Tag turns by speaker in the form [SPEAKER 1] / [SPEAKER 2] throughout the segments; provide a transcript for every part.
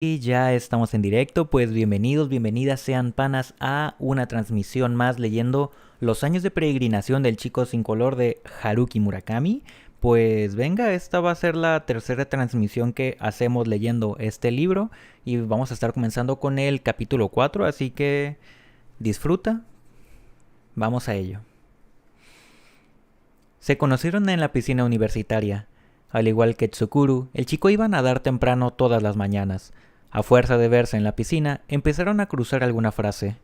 [SPEAKER 1] Y ya estamos en directo, pues bienvenidos, bienvenidas sean panas a una transmisión más leyendo Los años de peregrinación del chico sin color de Haruki Murakami. Pues venga, esta va a ser la tercera transmisión que hacemos leyendo este libro y vamos a estar comenzando con el capítulo 4, así que disfruta, vamos a ello. Se conocieron en la piscina universitaria. Al igual que Tsukuru, el chico iba a nadar temprano todas las mañanas. A fuerza de verse en la piscina, empezaron a cruzar alguna frase.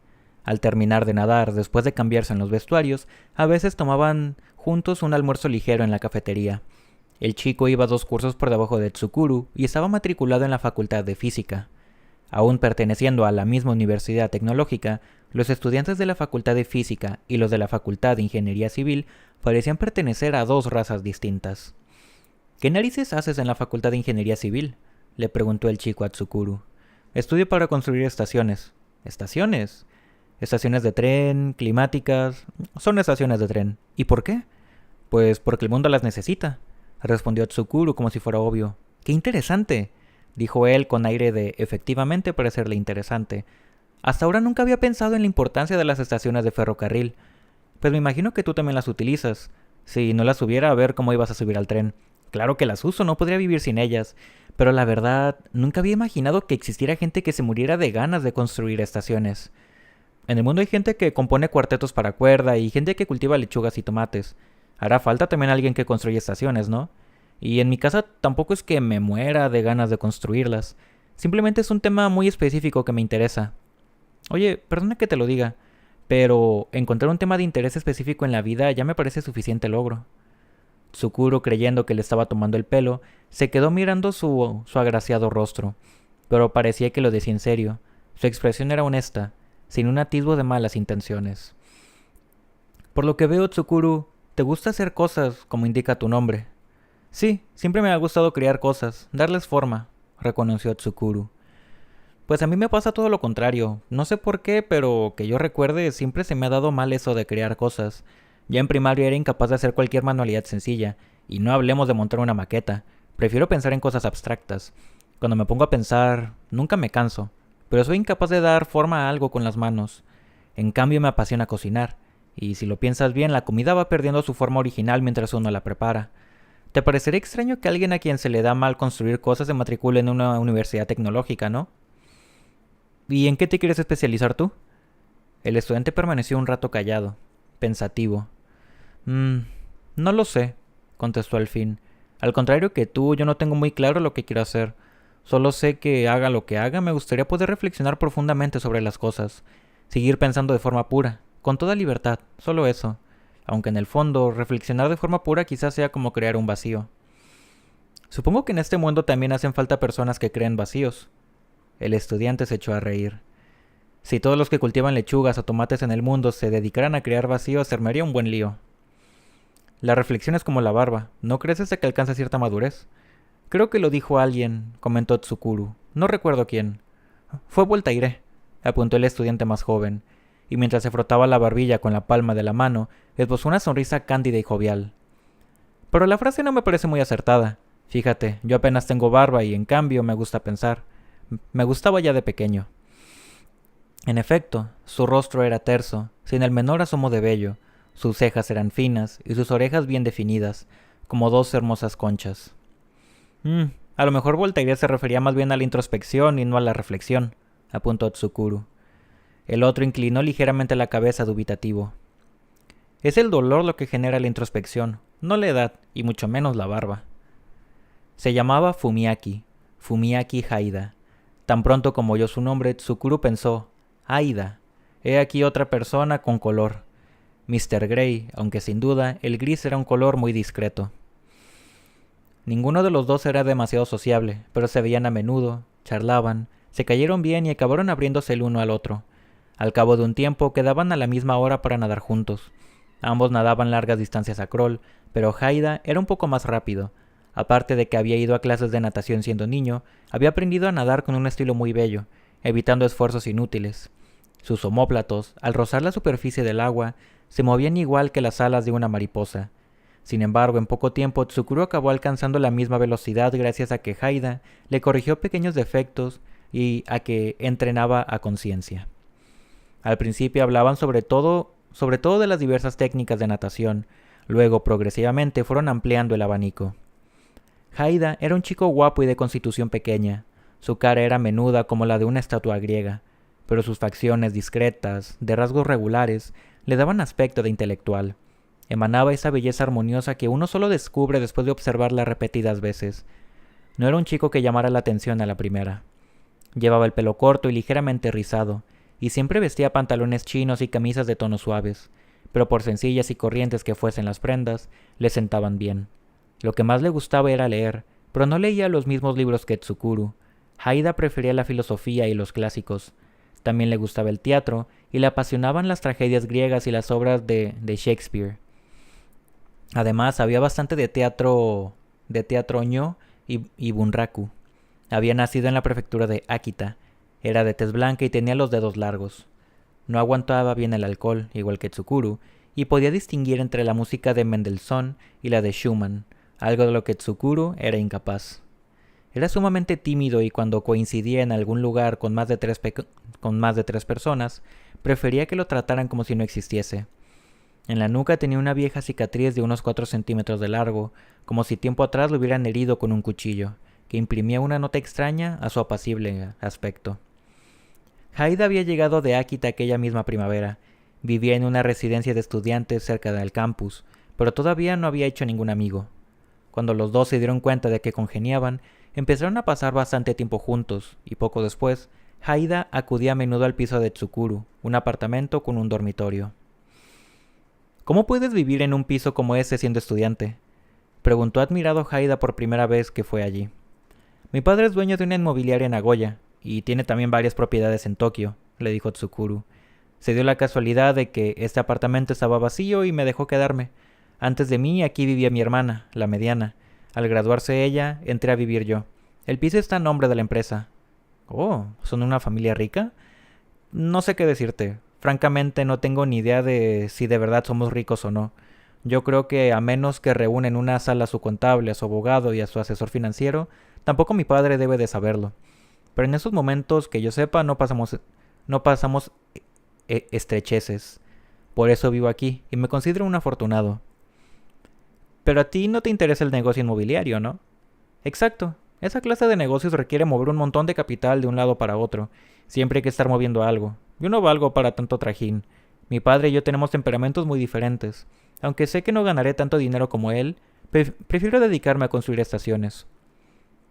[SPEAKER 1] Al terminar de nadar, después de cambiarse en los vestuarios, a veces tomaban juntos un almuerzo ligero en la cafetería. El chico iba 2 cursos por debajo de Tsukuru y estaba matriculado en la Facultad de Física. Aún perteneciendo a la misma universidad tecnológica, los estudiantes de la Facultad de Física y los de la Facultad de Ingeniería Civil parecían pertenecer a dos razas distintas. ¿Qué narices haces en la Facultad de Ingeniería Civil?, le preguntó el chico a Tsukuru. Estudio para construir estaciones. ¿Estaciones? Estaciones de tren, climáticas. Son estaciones de tren. ¿Y por qué? Pues porque el mundo las necesita, respondió Tsukuru como si fuera obvio. ¡Qué interesante!, dijo él con aire de efectivamente parecerle interesante. Hasta ahora nunca había pensado en la importancia de las estaciones de ferrocarril. Pues me imagino que tú también las utilizas. Si no las hubiera, a ver cómo ibas a subir al tren. Claro que las uso, no podría vivir sin ellas. Pero la verdad, nunca había imaginado que existiera gente que se muriera de ganas de construir estaciones. En el mundo hay gente que compone cuartetos para cuerda y gente que cultiva lechugas y tomates. Hará falta también alguien que construya estaciones, ¿no? Y en mi casa tampoco es que me muera de ganas de construirlas. Simplemente es un tema muy específico que me interesa. Oye, perdona que te lo diga, pero encontrar un tema de interés específico en la vida ya me parece suficiente logro. Tsukuro, creyendo que le estaba tomando el pelo, se quedó mirando su agraciado rostro, pero parecía que lo decía en serio. Su expresión era honesta, sin un atisbo de malas intenciones. Por lo que veo, Tsukuru, te gusta hacer cosas como indica tu nombre. Sí, siempre me ha gustado crear cosas, darles forma, reconoció Tsukuru. Pues a mí me pasa todo lo contrario. No sé por qué, pero que yo recuerde, siempre se me ha dado mal eso de crear cosas. Ya en primaria era incapaz de hacer cualquier manualidad sencilla, y no hablemos de montar una maqueta. Prefiero pensar en cosas abstractas. Cuando me pongo a pensar, nunca me canso, pero soy incapaz de dar forma a algo con las manos. En cambio me apasiona cocinar, y si lo piensas bien, la comida va perdiendo su forma original mientras uno la prepara. Te parecerá extraño que alguien a quien se le da mal construir cosas se matricule en una universidad tecnológica, ¿no? ¿Y en qué te quieres especializar tú? El estudiante permaneció un rato callado, pensativo. No lo sé, contestó al fin. Al contrario que tú, yo no tengo muy claro lo que quiero hacer. Solo sé que haga lo que haga, me gustaría poder reflexionar profundamente sobre las cosas. Seguir pensando de forma pura, con toda libertad, solo eso. Aunque en el fondo, reflexionar de forma pura quizás sea como crear un vacío. Supongo que en este mundo también hacen falta personas que creen vacíos. El estudiante se echó a reír. Si todos los que cultivan lechugas o tomates en el mundo se dedicaran a crear vacíos, se armaría un buen lío. La reflexión es como la barba, ¿no crees hasta que alcanza cierta madurez? Creo que lo dijo alguien, comentó Tsukuru. No recuerdo quién. Fue Voltaire, apuntó el estudiante más joven, y mientras se frotaba la barbilla con la palma de la mano, esbozó una sonrisa cándida y jovial. Pero la frase no me parece muy acertada. Fíjate, yo apenas tengo barba y en cambio me gusta pensar. Me gustaba ya de pequeño. En efecto, su rostro era terso, sin el menor asomo de vello, sus cejas eran finas y sus orejas bien definidas, como dos hermosas conchas. A lo mejor Voltaire se refería más bien a la introspección y no a la reflexión, apuntó Tsukuru. El otro inclinó ligeramente la cabeza dubitativo. Es el dolor lo que genera la introspección, no la edad, y mucho menos la barba. Se llamaba Fumiaki Haida. Tan pronto como oyó su nombre, Tsukuru pensó, Aida, he aquí otra persona con color. Mr. Grey, aunque sin duda, el gris era un color muy discreto. Ninguno de los dos era demasiado sociable, pero se veían a menudo, charlaban, se cayeron bien y acabaron abriéndose el uno al otro. Al cabo de un tiempo quedaban a la misma hora para nadar juntos. Ambos nadaban largas distancias a crawl, pero Haida era un poco más rápido. Aparte de que había ido a clases de natación siendo niño, había aprendido a nadar con un estilo muy bello, evitando esfuerzos inútiles. Sus omóplatos, al rozar la superficie del agua, se movían igual que las alas de una mariposa. Sin embargo, en poco tiempo Tsukuru acabó alcanzando la misma velocidad gracias a que Haida le corrigió pequeños defectos y a que entrenaba a conciencia. Al principio hablaban sobre todo de las diversas técnicas de natación, luego progresivamente fueron ampliando el abanico. Haida era un chico guapo y de constitución pequeña. Su cara era menuda como la de una estatua griega, pero sus facciones discretas, de rasgos regulares, le daban aspecto de intelectual. Emanaba esa belleza armoniosa que uno solo descubre después de observarla repetidas veces. No era un chico que llamara la atención a la primera. Llevaba el pelo corto y ligeramente rizado, y siempre vestía pantalones chinos y camisas de tonos suaves, pero por sencillas y corrientes que fuesen las prendas, le sentaban bien. Lo que más le gustaba era leer, pero no leía los mismos libros que Tsukuru. Haida prefería la filosofía y los clásicos. También le gustaba el teatro, y le apasionaban las tragedias griegas y las obras de Shakespeare. Además, había bastante de teatro Ño y bunraku. Había nacido en la prefectura de Akita. Era de tez blanca y tenía los dedos largos. No aguantaba bien el alcohol, igual que Tsukuru, y podía distinguir entre la música de Mendelssohn y la de Schumann, algo de lo que Tsukuru era incapaz. Era sumamente tímido y cuando coincidía en algún lugar con más de tres personas, prefería que lo trataran como si no existiese. En la nuca tenía una vieja cicatriz de unos 4 centímetros de largo, como si tiempo atrás lo hubieran herido con un cuchillo, que imprimía una nota extraña a su apacible aspecto. Haida había llegado de Akita aquella misma primavera. Vivía en una residencia de estudiantes cerca del campus, pero todavía no había hecho ningún amigo. Cuando los dos se dieron cuenta de que congeniaban, empezaron a pasar bastante tiempo juntos, y poco después, Haida acudía a menudo al piso de Tsukuru, un apartamento con un dormitorio. ¿Cómo puedes vivir en un piso como ese siendo estudiante?, preguntó admirado Haida por primera vez que fue allí. Mi padre es dueño de una inmobiliaria en Nagoya, y tiene también varias propiedades en Tokio, le dijo Tsukuru. Se dio la casualidad de que este apartamento estaba vacío y me dejó quedarme. Antes de mí aquí vivía mi hermana, la mediana. Al graduarse ella, entré a vivir yo. El piso está a nombre de la empresa. Oh, ¿son una familia rica? No sé qué decirte. Francamente no tengo ni idea de si de verdad somos ricos o no. Yo creo que a menos que reúnen en una sala a su contable, a su abogado y a su asesor financiero, tampoco mi padre debe de saberlo. Pero en esos momentos, que yo sepa, no pasamos estrecheces. Por eso vivo aquí, y me considero un afortunado. Pero a ti no te interesa el negocio inmobiliario, ¿no? Exacto. Esa clase de negocios requiere mover un montón de capital de un lado para otro. Siempre hay que estar moviendo algo. Yo no valgo para tanto trajín. Mi padre y yo tenemos temperamentos muy diferentes. Aunque sé que no ganaré tanto dinero como él, prefiero dedicarme a construir estaciones.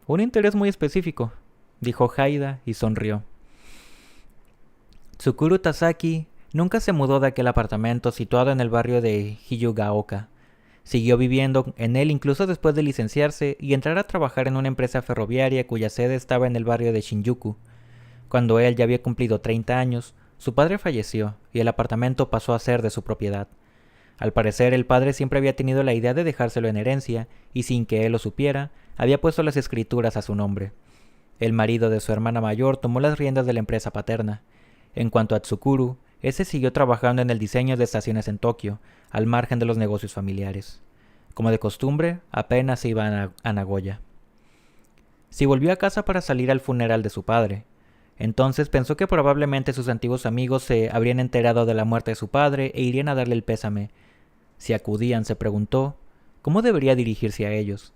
[SPEAKER 1] Un interés muy específico, dijo Haida y sonrió. Tsukuru Tasaki nunca se mudó de aquel apartamento situado en el barrio de Hiyugaoka. Siguió viviendo en él incluso después de licenciarse y entrar a trabajar en una empresa ferroviaria cuya sede estaba en el barrio de Shinjuku. Cuando él ya había cumplido 30 años, su padre falleció y el apartamento pasó a ser de su propiedad. Al parecer, el padre siempre había tenido la idea de dejárselo en herencia y sin que él lo supiera, había puesto las escrituras a su nombre. El marido de su hermana mayor tomó las riendas de la empresa paterna. En cuanto a Tsukuru, ese siguió trabajando en el diseño de estaciones en Tokio, al margen de los negocios familiares. Como de costumbre, apenas se iba a Nagoya. Si volvió a casa para salir al funeral de su padre. Entonces pensó que probablemente sus antiguos amigos se habrían enterado de la muerte de su padre e irían a darle el pésame. Si acudían, se preguntó, ¿cómo debería dirigirse a ellos?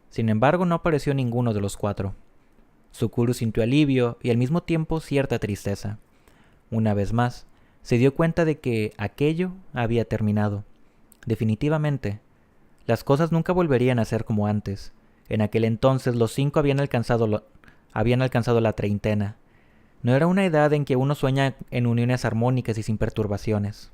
[SPEAKER 1] Sin embargo, no apareció ninguno de los 4. Tsukuru sintió alivio y al mismo tiempo cierta tristeza. Una vez más, se dio cuenta de que aquello había terminado. Definitivamente. Las cosas nunca volverían a ser como antes. En aquel entonces los 5 habían alcanzado la treintena. No era una edad en que uno sueña en uniones armónicas y sin perturbaciones.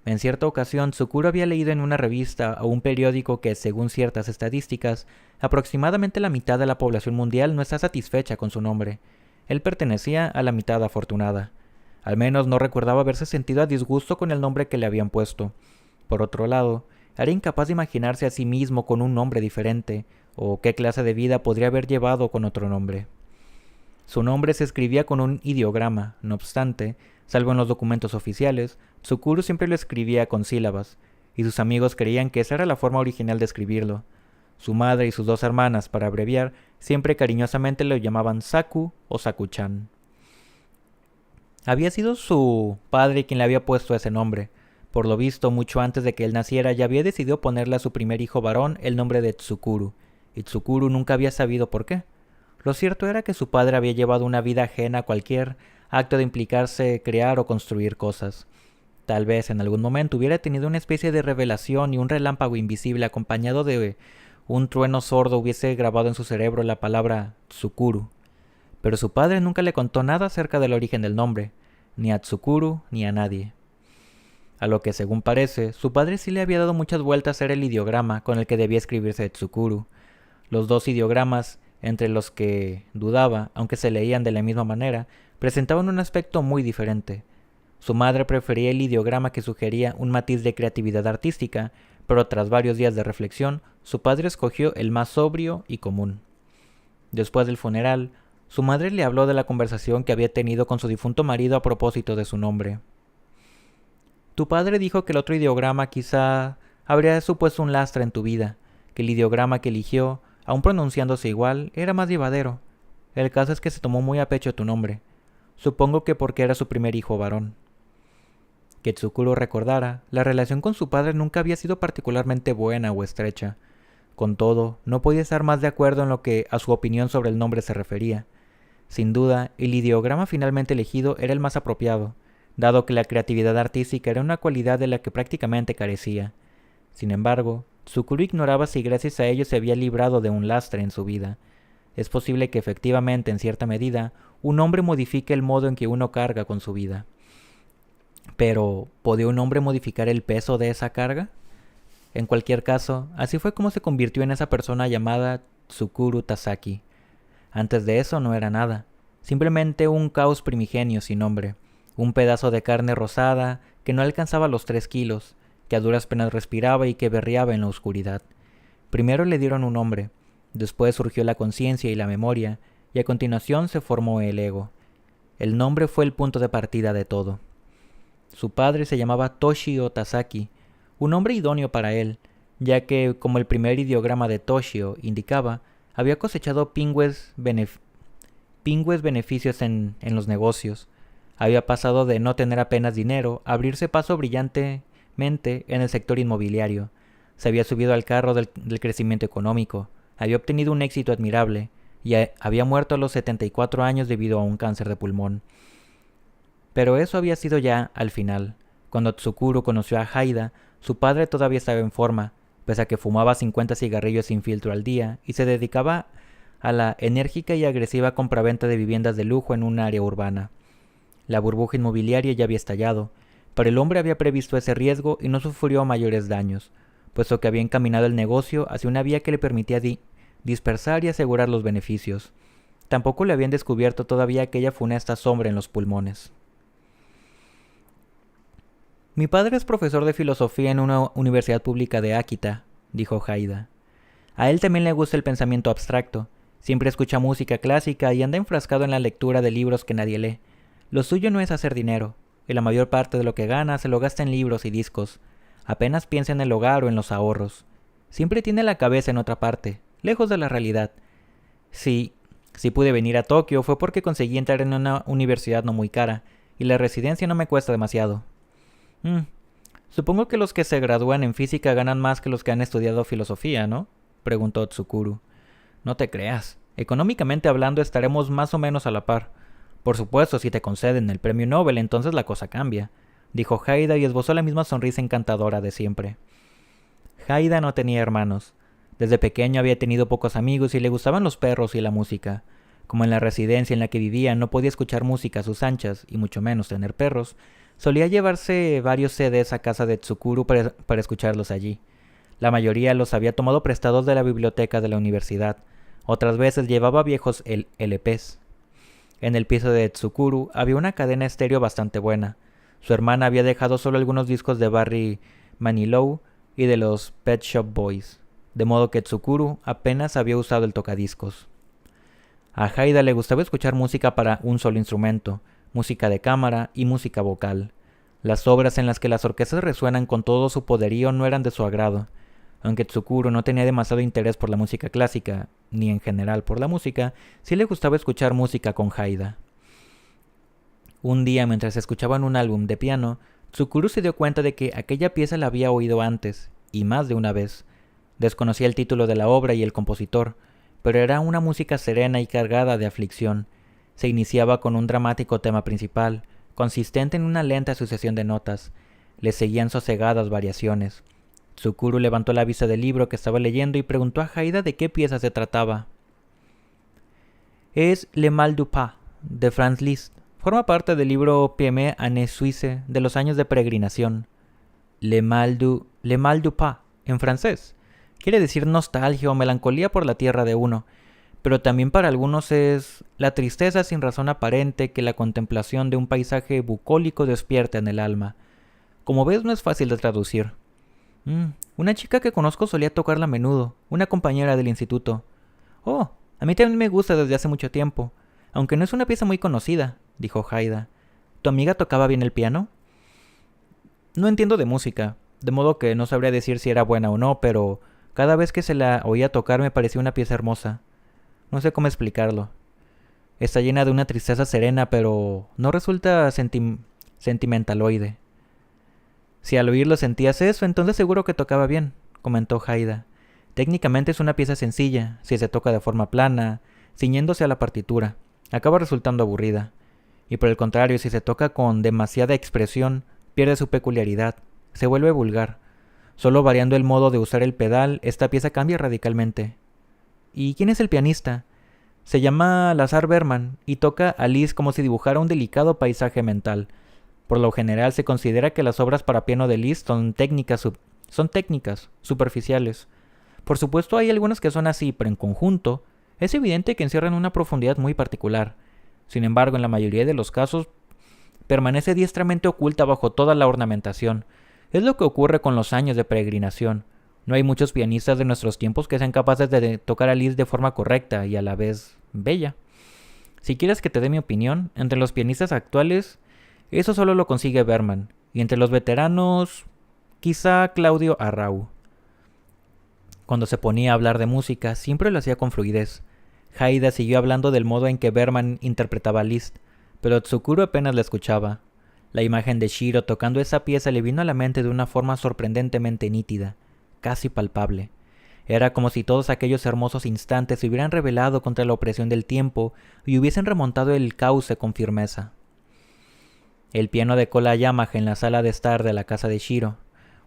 [SPEAKER 1] En cierta ocasión, Tsukuru había leído en una revista o un periódico que, según ciertas estadísticas, aproximadamente la mitad de la población mundial no está satisfecha con su nombre. Él pertenecía a la mitad afortunada. Al menos no recordaba haberse sentido a disgusto con el nombre que le habían puesto. Por otro lado, era incapaz de imaginarse a sí mismo con un nombre diferente, o qué clase de vida podría haber llevado con otro nombre. Su nombre se escribía con un ideograma, no obstante, salvo en los documentos oficiales, Tsukuru siempre lo escribía con sílabas, y sus amigos creían que esa era la forma original de escribirlo. Su madre y sus dos hermanas, para abreviar, siempre cariñosamente lo llamaban Saku o Saku-chan. Había sido su padre quien le había puesto ese nombre. Por lo visto, mucho antes de que él naciera, ya había decidido ponerle a su primer hijo varón el nombre de Tsukuru, y Tsukuru nunca había sabido por qué. Lo cierto era que su padre había llevado una vida ajena a cualquier acto de implicarse crear o construir cosas. Tal vez en algún momento hubiera tenido una especie de revelación y un relámpago invisible acompañado de un trueno sordo hubiese grabado en su cerebro la palabra Tsukuru. Pero su padre nunca le contó nada acerca del origen del nombre, ni a Tsukuru ni a nadie. A lo que, según parece, su padre sí le había dado muchas vueltas a hacer el ideograma con el que debía escribirse Tsukuru. Los dos ideogramas, entre los que dudaba, aunque se leían de la misma manera, presentaban un aspecto muy diferente. Su madre prefería el ideograma que sugería un matiz de creatividad artística, pero tras varios días de reflexión, su padre escogió el más sobrio y común. Después del funeral, su madre le habló de la conversación que había tenido con su difunto marido a propósito de su nombre. Tu padre dijo que el otro ideograma quizá habría supuesto un lastre en tu vida, que el ideograma que eligió, aun pronunciándose igual, era más llevadero. El caso es que se tomó muy a pecho tu nombre. Supongo que porque era su primer hijo varón. Que Tsukuru recordara, la relación con su padre nunca había sido particularmente buena o estrecha. Con todo, no podía estar más de acuerdo en lo que a su opinión sobre el nombre se refería. Sin duda, el ideograma finalmente elegido era el más apropiado, dado que la creatividad artística era una cualidad de la que prácticamente carecía. Sin embargo, Tsukuru ignoraba si gracias a ello se había librado de un lastre en su vida. Es posible que efectivamente, en cierta medida, un hombre modifique el modo en que uno carga con su vida. Pero, ¿podía un hombre modificar el peso de esa carga? En cualquier caso, así fue como se convirtió en esa persona llamada Tsukuru Tasaki. Antes de eso no era nada, simplemente un caos primigenio sin nombre, un pedazo de carne rosada que no alcanzaba los 3 kilos, que a duras penas respiraba y que berreaba en la oscuridad. Primero le dieron un nombre, después surgió la conciencia y la memoria, y a continuación se formó el ego. El nombre fue el punto de partida de todo. Su padre se llamaba Toshio Tasaki, un nombre idóneo para él, ya que, como el primer ideograma de Toshio indicaba, había cosechado pingües beneficios en los negocios. Había pasado de no tener apenas dinero a abrirse paso brillantemente en el sector inmobiliario. Se había subido al carro del crecimiento económico, había obtenido un éxito admirable y había muerto a los 74 años debido a un cáncer de pulmón. Pero eso había sido ya al final. Cuando Tsukuru conoció a Haida, su padre todavía estaba en forma, pese a que fumaba 50 cigarrillos sin filtro al día y se dedicaba a la enérgica y agresiva compraventa de viviendas de lujo en un área urbana. La burbuja inmobiliaria ya había estallado, pero el hombre había previsto ese riesgo y no sufrió mayores daños, puesto que había encaminado el negocio hacia una vía que le permitía dispersar y asegurar los beneficios. Tampoco le habían descubierto todavía aquella funesta sombra en los pulmones. Mi padre es profesor de filosofía en una universidad pública de Akita, dijo Haida. A él también le gusta el pensamiento abstracto. Siempre escucha música clásica y anda enfrascado en la lectura de libros que nadie lee. Lo suyo no es hacer dinero, y la mayor parte de lo que gana se lo gasta en libros y discos. Apenas piensa en el hogar o en los ahorros. Siempre tiene la cabeza en otra parte, lejos de la realidad. Si pude venir a Tokio fue porque conseguí entrar en una universidad no muy cara, y la residencia no me cuesta demasiado. Supongo que los que se gradúan en física ganan más que los que han estudiado filosofía, ¿no? Preguntó Tsukuru. No te creas. Económicamente hablando estaremos más o menos a la par. Por supuesto, si te conceden el premio Nobel, entonces la cosa cambia, dijo Haida y esbozó la misma sonrisa encantadora de siempre. Haida no tenía hermanos. Desde pequeño había tenido pocos amigos y le gustaban los perros y la música. Como en la residencia en la que vivía no podía escuchar música a sus anchas, y mucho menos tener perros, solía llevarse varios CDs a casa de Tsukuru para escucharlos allí. La mayoría los había tomado prestados de la biblioteca de la universidad. Otras veces llevaba viejos LPs. En el piso de Tsukuru había una cadena estéreo bastante buena. Su hermana había dejado solo algunos discos de Barry Manilow y de los Pet Shop Boys, de modo que Tsukuru apenas había usado el tocadiscos. A Haida le gustaba escuchar música para un solo instrumento, música de cámara y música vocal. Las obras en las que las orquestas resuenan con todo su poderío no eran de su agrado. Aunque Tsukuru no tenía demasiado interés por la música clásica, ni en general por la música, sí le gustaba escuchar música con Haida. Un día, mientras escuchaban un álbum de piano, Tsukuru se dio cuenta de que aquella pieza la había oído antes, y más de una vez. Desconocía el título de la obra y el compositor, pero era una música serena y cargada de aflicción. Se iniciaba con un dramático tema principal, consistente en una lenta sucesión de notas. Le seguían sosegadas variaciones. Tsukuru levantó la vista del libro que estaba leyendo y preguntó a Haida de qué pieza se trataba. Es Le Mal du Pas, de Franz Liszt. Forma parte del libro Pieme Année Suisse de los años de peregrinación. Le Mal du Pas, en francés. Quiere decir nostalgia o melancolía por la tierra de uno, pero también para algunos es la tristeza sin razón aparente que la contemplación de un paisaje bucólico despierta en el alma. Como ves, no es fácil de traducir. Una chica que conozco solía tocarla a menudo, una compañera del instituto. Oh, a mí también me gusta desde hace mucho tiempo, aunque no es una pieza muy conocida, dijo Haida. ¿Tu amiga tocaba bien el piano? No entiendo de música, de modo que no sabría decir si era buena o no, pero cada vez que se la oía tocar me parecía una pieza hermosa. No sé cómo explicarlo. Está llena de una tristeza serena, pero no resulta sentimentaloide. Si al oírlo sentías eso, entonces seguro que tocaba bien, comentó Haida. Técnicamente es una pieza sencilla, si se toca de forma plana, ciñéndose a la partitura. Acaba resultando aburrida. Y por el contrario, si se toca con demasiada expresión, pierde su peculiaridad, se vuelve vulgar. Solo variando el modo de usar el pedal, esta pieza cambia radicalmente. ¿Y quién es el pianista? Se llama Lazar Berman y toca a Liszt como si dibujara un delicado paisaje mental. Por lo general se considera que las obras para piano de Liszt son técnicas superficiales. Por supuesto hay algunas que son así, pero en conjunto es evidente que encierran una profundidad muy particular. Sin embargo, en la mayoría de los casos permanece diestramente oculta bajo toda la ornamentación. Es lo que ocurre con los años de peregrinación. No hay muchos pianistas de nuestros tiempos que sean capaces de tocar a Liszt de forma correcta y a la vez bella. Si quieres que te dé mi opinión, entre los pianistas actuales, eso solo lo consigue Berman, y entre los veteranos, quizá Claudio Arrau. Cuando se ponía a hablar de música, siempre lo hacía con fluidez. Haida siguió hablando del modo en que Berman interpretaba a Liszt, pero Tsukuru apenas la escuchaba. La imagen de Shiro tocando esa pieza le vino a la mente de una forma sorprendentemente nítida, casi palpable. Era como si todos aquellos hermosos instantes se hubieran rebelado contra la opresión del tiempo y hubiesen remontado el cauce con firmeza. El piano de cola Yamaha en la sala de estar de la casa de Shiro,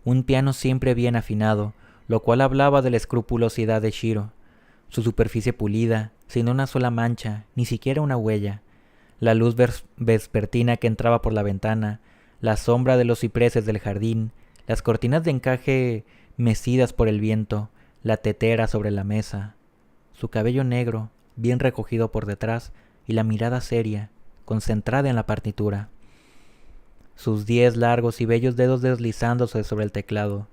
[SPEAKER 1] un piano siempre bien afinado, lo cual hablaba de la escrupulosidad de Shiro. Su superficie pulida, sin una sola mancha, ni siquiera una huella. La luz vespertina que entraba por la ventana, la sombra de los cipreses del jardín, las cortinas de encaje mecidas por el viento, la tetera sobre la mesa, su cabello negro, bien recogido por detrás, y la mirada seria, concentrada en la partitura. Sus 10 largos y bellos dedos deslizándose sobre el teclado,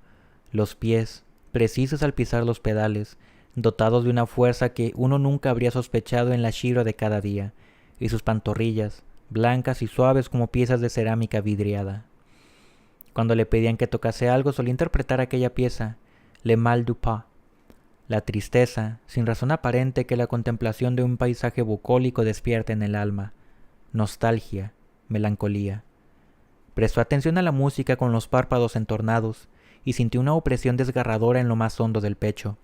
[SPEAKER 1] los pies, precisos al pisar los pedales, dotados de una fuerza que uno nunca habría sospechado en la Shiro de cada día, y sus pantorrillas, blancas y suaves como piezas de cerámica vidriada. Cuando le pedían que tocase algo, solía interpretar aquella pieza, Le Mal du Pas. La tristeza, sin razón aparente que la contemplación de un paisaje bucólico despierta en el alma. Nostalgia, melancolía. Prestó atención a la música con los párpados entornados y sintió una opresión desgarradora en lo más hondo del pecho.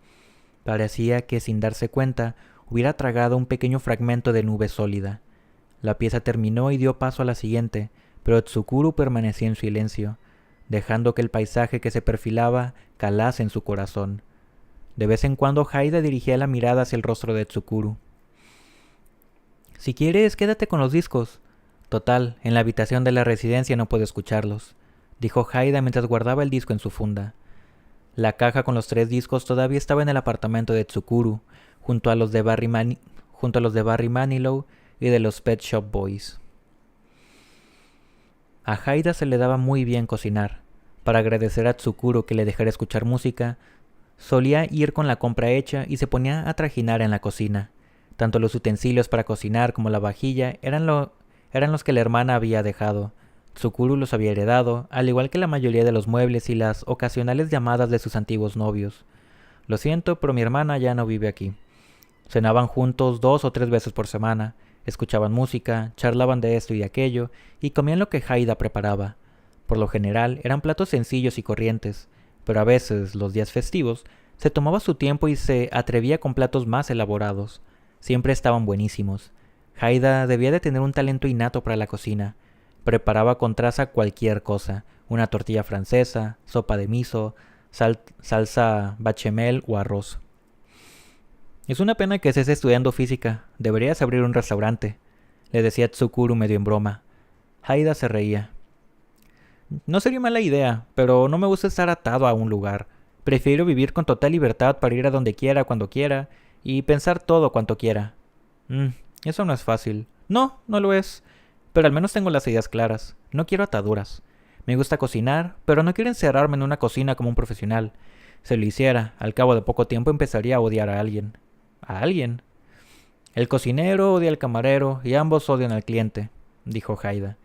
[SPEAKER 1] Parecía que, sin darse cuenta, hubiera tragado un pequeño fragmento de nube sólida. La pieza terminó y dio paso a la siguiente, pero Tsukuru permanecía en silencio, dejando que el paisaje que se perfilaba calase en su corazón. De vez en cuando Haida dirigía la mirada hacia el rostro de Tsukuru. «Si quieres, quédate con los discos. Total, en la habitación de la residencia no puedo escucharlos», dijo Haida mientras guardaba el disco en su funda. La caja con los 3 discos todavía estaba en el apartamento de Tsukuru, junto a los de Barry Manilow y de los Pet Shop Boys. A Haida se le daba muy bien cocinar. Para agradecer a Tsukuru que le dejara escuchar música, solía ir con la compra hecha y se ponía a trajinar en la cocina. Tanto los utensilios para cocinar como la vajilla eran los que la hermana había dejado. Tsukuru los había heredado, al igual que la mayoría de los muebles y las ocasionales llamadas de sus antiguos novios. Lo siento, pero mi hermana ya no vive aquí. Cenaban juntos 2 o 3 veces por semana, escuchaban música, charlaban de esto y de aquello, y comían lo que Haida preparaba. Por lo general eran platos sencillos y corrientes, pero a veces, los días festivos, se tomaba su tiempo y se atrevía con platos más elaborados. Siempre estaban buenísimos. Haida debía de tener un talento innato para la cocina. Preparaba con traza cualquier cosa, una tortilla francesa, sopa de miso, salsa bechamel o arroz. Es una pena que estés estudiando física. Deberías abrir un restaurante, le decía Tsukuru medio en broma. Haida se reía. No sería mala idea, pero no me gusta estar atado a un lugar. Prefiero vivir con total libertad para ir a donde quiera, cuando quiera, y pensar todo cuanto quiera. Eso no es fácil. No, no lo es. Pero al menos tengo las ideas claras. No quiero ataduras. Me gusta cocinar, pero no quiero encerrarme en una cocina como un profesional. Si lo hiciera, al cabo de poco tiempo empezaría a odiar a alguien. ¿A alguien? El cocinero odia al camarero y ambos odian al cliente, dijo Haida.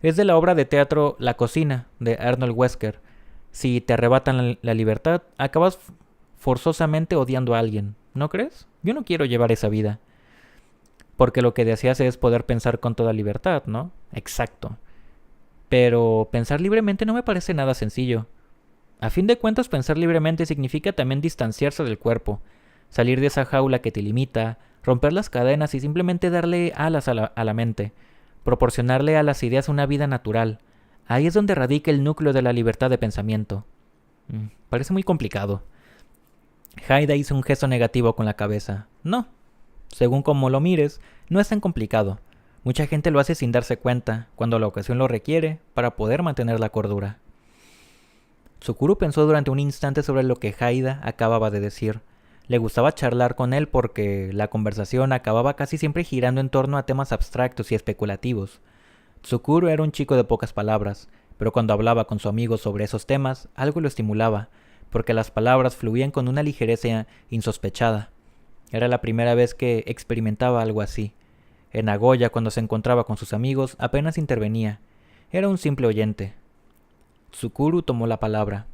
[SPEAKER 1] Es de la obra de teatro La cocina, de Arnold Wesker. Si te arrebatan la libertad, acabas forzosamente odiando a alguien, ¿no crees? Yo no quiero llevar esa vida. Porque lo que deseas es poder pensar con toda libertad, ¿no? Exacto. Pero pensar libremente no me parece nada sencillo. A fin de cuentas, pensar libremente significa también distanciarse del cuerpo, salir de esa jaula que te limita, romper las cadenas y simplemente darle alas a la mente, proporcionarle a las ideas una vida natural. Ahí es donde radica el núcleo de la libertad de pensamiento. Parece muy complicado. Haida hizo un gesto negativo con la cabeza. No. Según como lo mires, no es tan complicado. Mucha gente lo hace sin darse cuenta, cuando la ocasión lo requiere, para poder mantener la cordura. Tsukuru pensó durante un instante sobre lo que Haida acababa de decir. Le gustaba charlar con él porque la conversación acababa casi siempre girando en torno a temas abstractos y especulativos. Tsukuru era un chico de pocas palabras, pero cuando hablaba con su amigo sobre esos temas, algo lo estimulaba, porque las palabras fluían con una ligereza insospechada. Era la primera vez que experimentaba algo así. En Nagoya, cuando se encontraba con sus amigos, apenas intervenía. Era un simple oyente. Tsukuru tomó la palabra.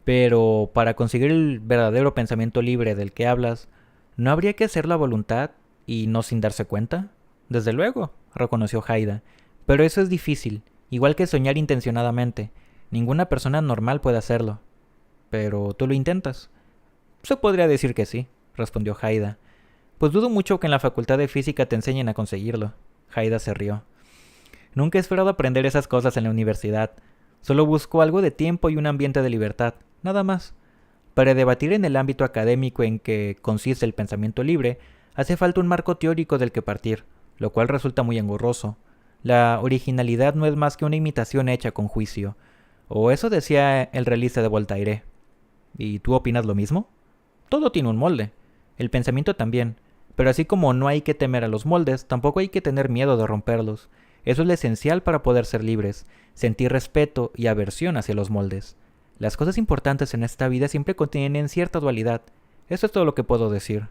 [SPEAKER 1] Pero para conseguir el verdadero pensamiento libre del que hablas, ¿no habría que hacerlo a voluntad y no sin darse cuenta? Desde luego, reconoció Haida. Pero eso es difícil, igual que soñar intencionadamente. Ninguna persona normal puede hacerlo. Pero tú lo intentas. Se podría decir que sí, respondió Haida. Pues dudo mucho que en la facultad de física te enseñen a conseguirlo. Haida se rió. Nunca he esperado aprender esas cosas en la universidad. Solo busco algo de tiempo y un ambiente de libertad, nada más. Para debatir en el ámbito académico en que consiste el pensamiento libre, hace falta un marco teórico del que partir, lo cual resulta muy engorroso. La originalidad no es más que una imitación hecha con juicio. O eso decía el realista de Voltaire. ¿Y tú opinas lo mismo? Todo tiene un molde. El pensamiento también. Pero así como no hay que temer a los moldes, tampoco hay que tener miedo de romperlos. Eso es lo esencial para poder ser libres, sentir respeto y aversión hacia los moldes. Las cosas importantes en esta vida siempre contienen cierta dualidad. Eso es todo lo que puedo decir.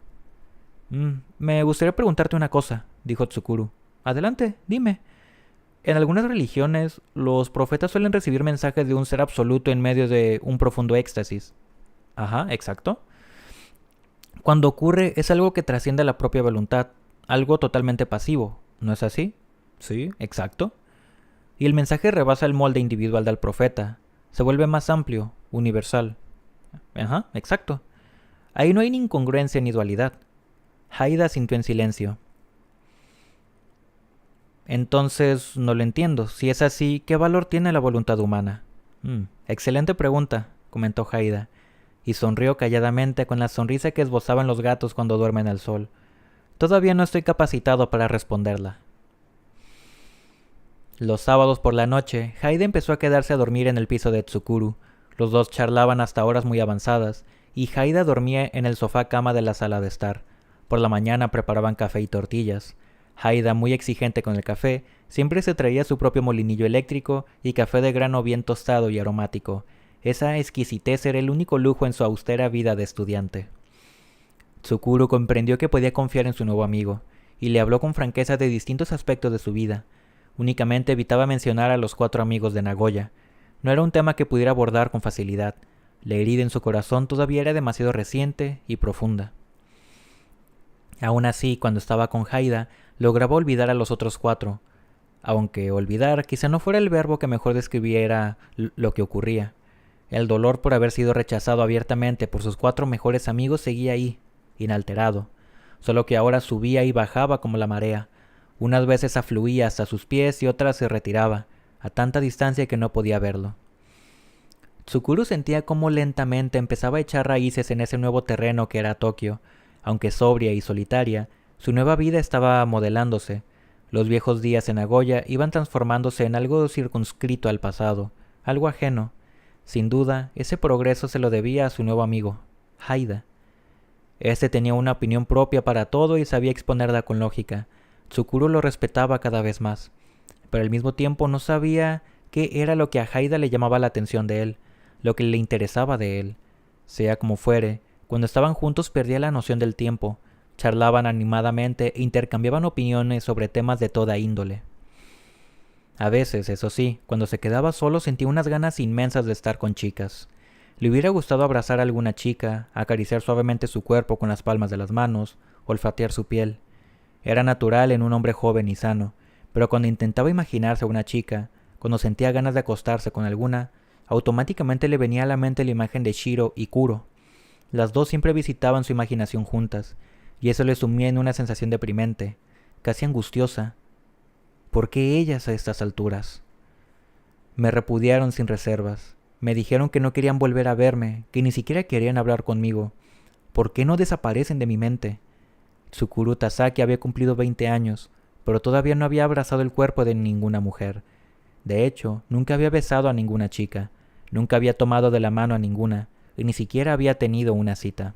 [SPEAKER 1] Me gustaría preguntarte una cosa, dijo Tsukuru. Adelante, dime. En algunas religiones, los profetas suelen recibir mensajes de un ser absoluto en medio de un profundo éxtasis. Ajá, exacto. Cuando ocurre es algo que trasciende la propia voluntad, algo totalmente pasivo, ¿no es así? Sí, exacto. Y el mensaje rebasa el molde individual del profeta, se vuelve más amplio, universal. Ajá, exacto. Ahí no hay ni incongruencia ni dualidad. Haida sintió en silencio. Entonces, no lo entiendo. Si es así, ¿qué valor tiene la voluntad humana? Excelente pregunta, comentó Haida, y sonrió calladamente con la sonrisa que esbozaban los gatos cuando duermen al sol. Todavía no estoy capacitado para responderla. Los sábados por la noche, Haida empezó a quedarse a dormir en el piso de Tsukuru. Los dos charlaban hasta horas muy avanzadas, y Haida dormía en el sofá cama de la sala de estar. Por la mañana preparaban café y tortillas. Haida, muy exigente con el café, siempre se traía su propio molinillo eléctrico y café de grano bien tostado y aromático. Esa exquisitez era el único lujo en su austera vida de estudiante. Tsukuru comprendió que podía confiar en su nuevo amigo, y le habló con franqueza de distintos aspectos de su vida. Únicamente evitaba mencionar a los 4 amigos de Nagoya. No era un tema que pudiera abordar con facilidad. La herida en su corazón todavía era demasiado reciente y profunda. Aún así, cuando estaba con Haida, lograba olvidar a los otros 4. Aunque olvidar quizá no fuera el verbo que mejor describiera lo que ocurría. El dolor por haber sido rechazado abiertamente por sus 4 mejores amigos seguía ahí, inalterado, solo que ahora subía y bajaba como la marea. Unas veces afluía hasta sus pies y otras se retiraba, a tanta distancia que no podía verlo. Tsukuru sentía cómo lentamente empezaba a echar raíces en ese nuevo terreno que era Tokio. Aunque sobria y solitaria, su nueva vida estaba modelándose. Los viejos días en Nagoya iban transformándose en algo circunscrito al pasado, algo ajeno. Sin duda, ese progreso se lo debía a su nuevo amigo, Haida. Este tenía una opinión propia para todo y sabía exponerla con lógica. Tsukuru lo respetaba cada vez más, pero al mismo tiempo no sabía qué era lo que a Haida le llamaba la atención de él, lo que le interesaba de él. Sea como fuere, cuando estaban juntos perdía la noción del tiempo, charlaban animadamente e intercambiaban opiniones sobre temas de toda índole. A veces, eso sí, cuando se quedaba solo sentía unas ganas inmensas de estar con chicas. Le hubiera gustado abrazar a alguna chica, acariciar suavemente su cuerpo con las palmas de las manos, olfatear su piel. Era natural en un hombre joven y sano, pero cuando intentaba imaginarse a una chica, cuando sentía ganas de acostarse con alguna, automáticamente le venía a la mente la imagen de Shiro y Kuro. Las dos siempre visitaban su imaginación juntas, y eso le sumía en una sensación deprimente, casi angustiosa. ¿Por qué ellas a estas alturas? Me repudiaron sin reservas. Me dijeron que no querían volver a verme, que ni siquiera querían hablar conmigo. ¿Por qué no desaparecen de mi mente? Tsukuru Tasaki había cumplido 20 años, pero todavía no había abrazado el cuerpo de ninguna mujer. De hecho, nunca había besado a ninguna chica, nunca había tomado de la mano a ninguna, y ni siquiera había tenido una cita.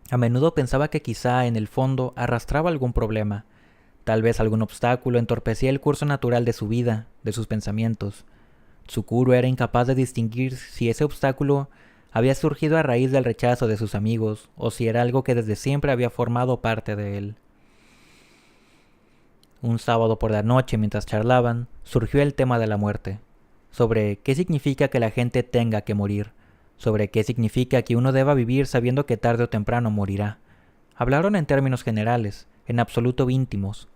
[SPEAKER 1] A menudo pensaba que quizá en el fondo arrastraba algún problema. Tal vez algún obstáculo entorpecía el curso natural de su vida, de sus pensamientos. Tsukuru era incapaz de distinguir si ese obstáculo había surgido a raíz del rechazo de sus amigos o si era algo que desde siempre había formado parte de él. Un sábado por la noche, mientras charlaban, surgió el tema de la muerte, sobre qué significa que la gente tenga que morir, sobre qué significa que uno deba vivir sabiendo que tarde o temprano morirá. Hablaron en términos generales, en absoluto íntimos.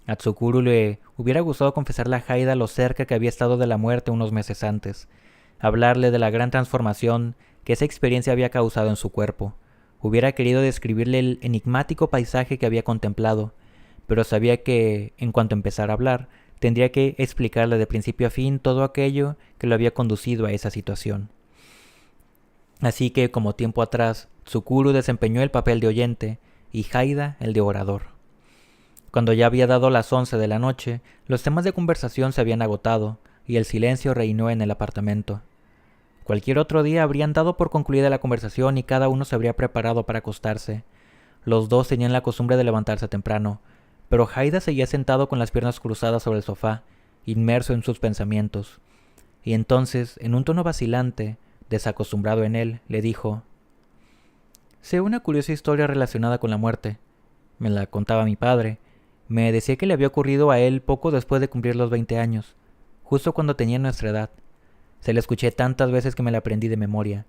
[SPEAKER 1] A Tsukuru le hubiera gustado confesarle a Haida lo cerca que había estado de la muerte unos meses antes, hablarle de la gran transformación que esa experiencia había causado en su cuerpo. Hubiera querido describirle el enigmático paisaje que había contemplado, pero sabía que, en cuanto empezara a hablar, tendría que explicarle de principio a fin todo aquello que lo había conducido a esa situación. Así que, como tiempo atrás, Tsukuru desempeñó el papel de oyente y Haida el de orador. Cuando ya había dado las 11 de la noche, los temas de conversación se habían agotado y el silencio reinó en el apartamento. Cualquier otro día habrían dado por concluida la conversación y cada uno se habría preparado para acostarse. Los dos tenían la costumbre de levantarse temprano, pero Haida seguía sentado con las piernas cruzadas sobre el sofá, inmerso en sus pensamientos. Y entonces, en un tono vacilante, desacostumbrado en él, le dijo: «Sé una curiosa historia relacionada con la muerte. Me la contaba mi padre. Me decía que le había ocurrido a él poco después de cumplir los 20 años, justo cuando tenía nuestra edad. Se la escuché tantas veces que me la aprendí de memoria.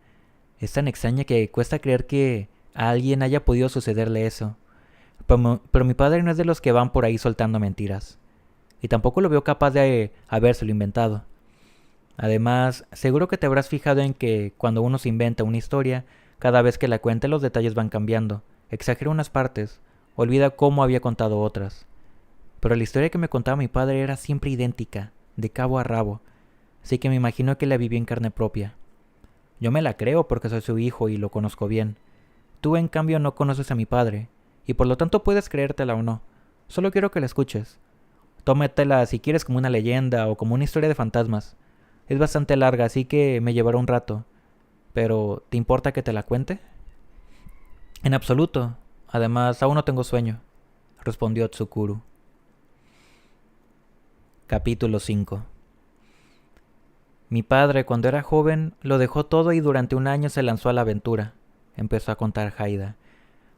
[SPEAKER 1] Es tan extraña que cuesta creer que a alguien haya podido sucederle eso. Pero mi padre no es de los que van por ahí soltando mentiras. Y tampoco lo veo capaz de habérselo inventado. Además, seguro que te habrás fijado en que cuando uno se inventa una historia, cada vez que la cuenta los detalles van cambiando, exagera unas partes, olvida cómo había contado otras. Pero la historia que me contaba mi padre era siempre idéntica, de cabo a rabo, así que me imagino que la viví en carne propia. Yo me la creo porque soy su hijo y lo conozco bien. Tú, en cambio, no conoces a mi padre, y por lo tanto puedes creértela o no. Solo quiero que la escuches. Tómatela si quieres como una leyenda o como una historia de fantasmas. Es bastante larga, así que me llevará un rato. Pero, ¿te importa que te la cuente?» «En absoluto. Además, aún no tengo sueño», respondió Tsukuru. Capítulo 5. Mi padre, cuando era joven, lo dejó todo y durante un año se lanzó a la aventura, empezó a contar Haida.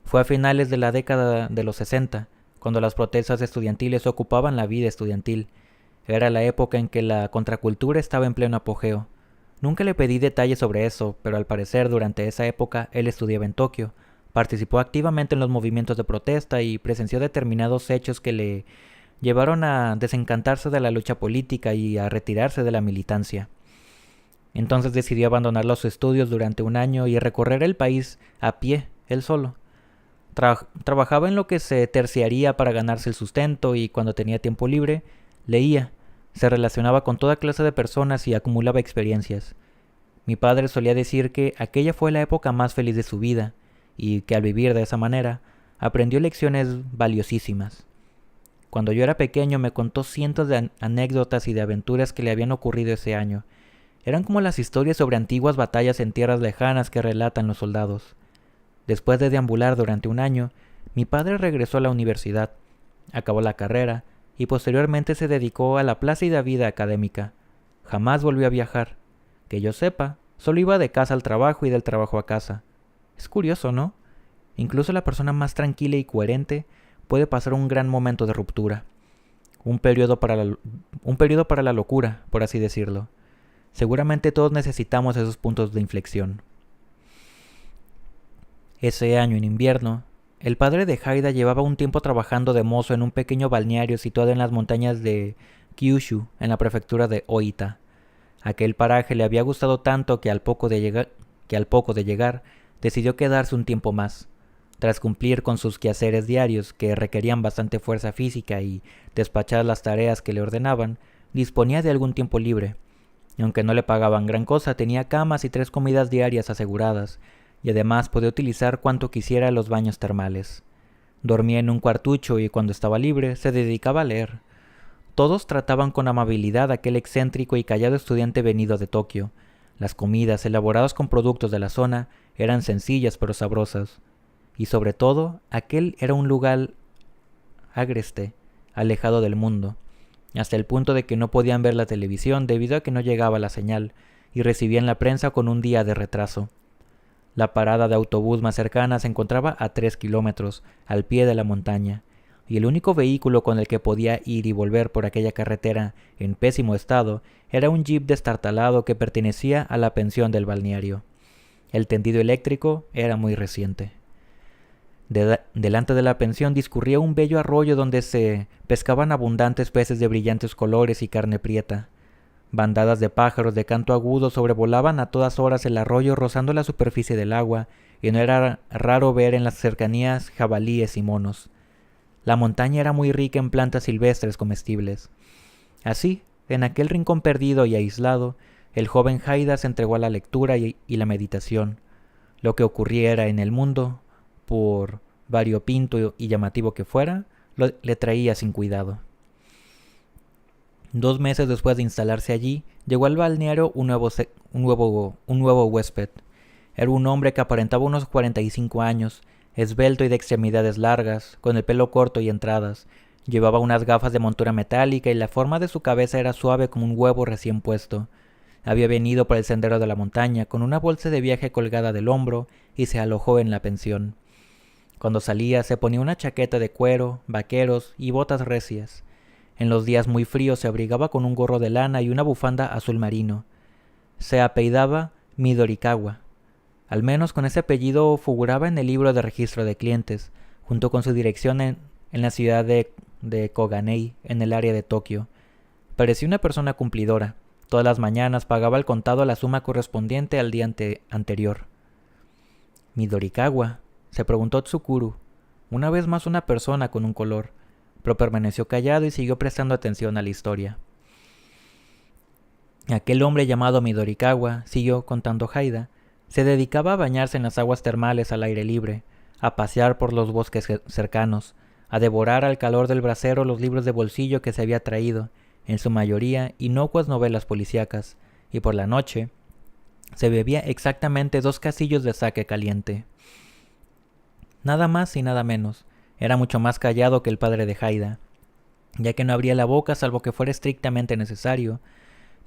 [SPEAKER 1] Fue a finales de la década de los 60, cuando las protestas estudiantiles ocupaban la vida estudiantil. Era la época en que la contracultura estaba en pleno apogeo. Nunca le pedí detalles sobre eso, pero al parecer durante esa época él estudiaba en Tokio, participó activamente en los movimientos de protesta y presenció determinados hechos que le llevaron a desencantarse de la lucha política y a retirarse de la militancia. Entonces decidió abandonar los estudios durante un año y recorrer el país a pie, él solo. Trabajaba en lo que se terciaría para ganarse el sustento y cuando tenía tiempo libre, leía, se relacionaba con toda clase de personas y acumulaba experiencias. Mi padre solía decir que aquella fue la época más feliz de su vida y que al vivir de esa manera aprendió lecciones valiosísimas. Cuando yo era pequeño me contó cientos de anécdotas y de aventuras que le habían ocurrido ese año. Eran como las historias sobre antiguas batallas en tierras lejanas que relatan los soldados. Después de deambular durante un año, mi padre regresó a la universidad, acabó la carrera y posteriormente se dedicó a la plácida vida académica. Jamás volvió a viajar. Que yo sepa, solo iba de casa al trabajo y del trabajo a casa. Es curioso, ¿no? Incluso la persona más tranquila y coherente puede pasar un gran momento de ruptura. Un periodo para la locura, por así decirlo. Seguramente todos necesitamos esos puntos de inflexión. Ese año en invierno, el padre de Haida llevaba un tiempo trabajando de mozo en un pequeño balneario situado en las montañas de Kyushu, en la prefectura de Oita. Aquel paraje le había gustado tanto que al poco de llegar decidió quedarse un tiempo más. Tras cumplir con sus quehaceres diarios, que requerían bastante fuerza física, y despachar las tareas que le ordenaban, disponía de algún tiempo libre. Y aunque no le pagaban gran cosa, tenía camas y 3 comidas diarias aseguradas, y además podía utilizar cuanto quisiera los baños termales. Dormía en un cuartucho y cuando estaba libre se dedicaba a leer. Todos trataban con amabilidad a aquel excéntrico y callado estudiante venido de Tokio. Las comidas, elaboradas con productos de la zona, eran sencillas pero sabrosas. Y sobre todo, aquel era un lugar agreste, alejado del mundo, hasta el punto de que no podían ver la televisión debido a que no llegaba la señal, y recibían la prensa con un día de retraso. La parada de autobús más cercana se encontraba a 3 kilómetros, al pie de la montaña, y el único vehículo con el que podía ir y volver por aquella carretera en pésimo estado era un jeep destartalado que pertenecía a la pensión del balneario. El tendido eléctrico era muy reciente. Delante de la pensión discurría un bello arroyo donde se pescaban abundantes peces de brillantes colores y carne prieta. Bandadas de pájaros de canto agudo sobrevolaban a todas horas el arroyo rozando la superficie del agua, y no era raro ver en las cercanías jabalíes y monos. La montaña era muy rica en plantas silvestres comestibles. Así, en aquel rincón perdido y aislado, el joven Haida se entregó a la lectura y la meditación. Lo que ocurriera en el mundo, por variopinto y llamativo que fuera, le traía sin cuidado. 2 meses después de instalarse allí, llegó al balneario un nuevo huésped. Era un hombre que aparentaba unos 45 años, esbelto y de extremidades largas, con el pelo corto y entradas. Llevaba unas gafas de montura metálica y la forma de su cabeza era suave como un huevo recién puesto. Había venido por el sendero de la montaña con una bolsa de viaje colgada del hombro y se alojó en la pensión. Cuando salía se ponía una chaqueta de cuero, vaqueros y botas recias. En los días muy fríos se abrigaba con un gorro de lana y una bufanda azul marino. Se apellidaba Midorikawa. Al menos con ese apellido figuraba en el libro de registro de clientes, junto con su dirección en la ciudad de Koganei, en el área de Tokio. Parecía una persona cumplidora. Todas las mañanas pagaba al contado la suma correspondiente al día anterior. ¿Midorikawa?, se preguntó Tsukuru. Una vez más una persona con un color, pero permaneció callado y siguió prestando atención a la historia. Aquel hombre llamado Midorikawa, siguió contando Haida, se dedicaba a bañarse en las aguas termales al aire libre, a pasear por los bosques cercanos, a devorar al calor del brasero los libros de bolsillo que se había traído, en su mayoría inocuas novelas policíacas, y por la noche se bebía exactamente 2 casillos de sake caliente. Nada más y nada menos. Era mucho más callado que el padre de Haida, ya que no abría la boca salvo que fuera estrictamente necesario,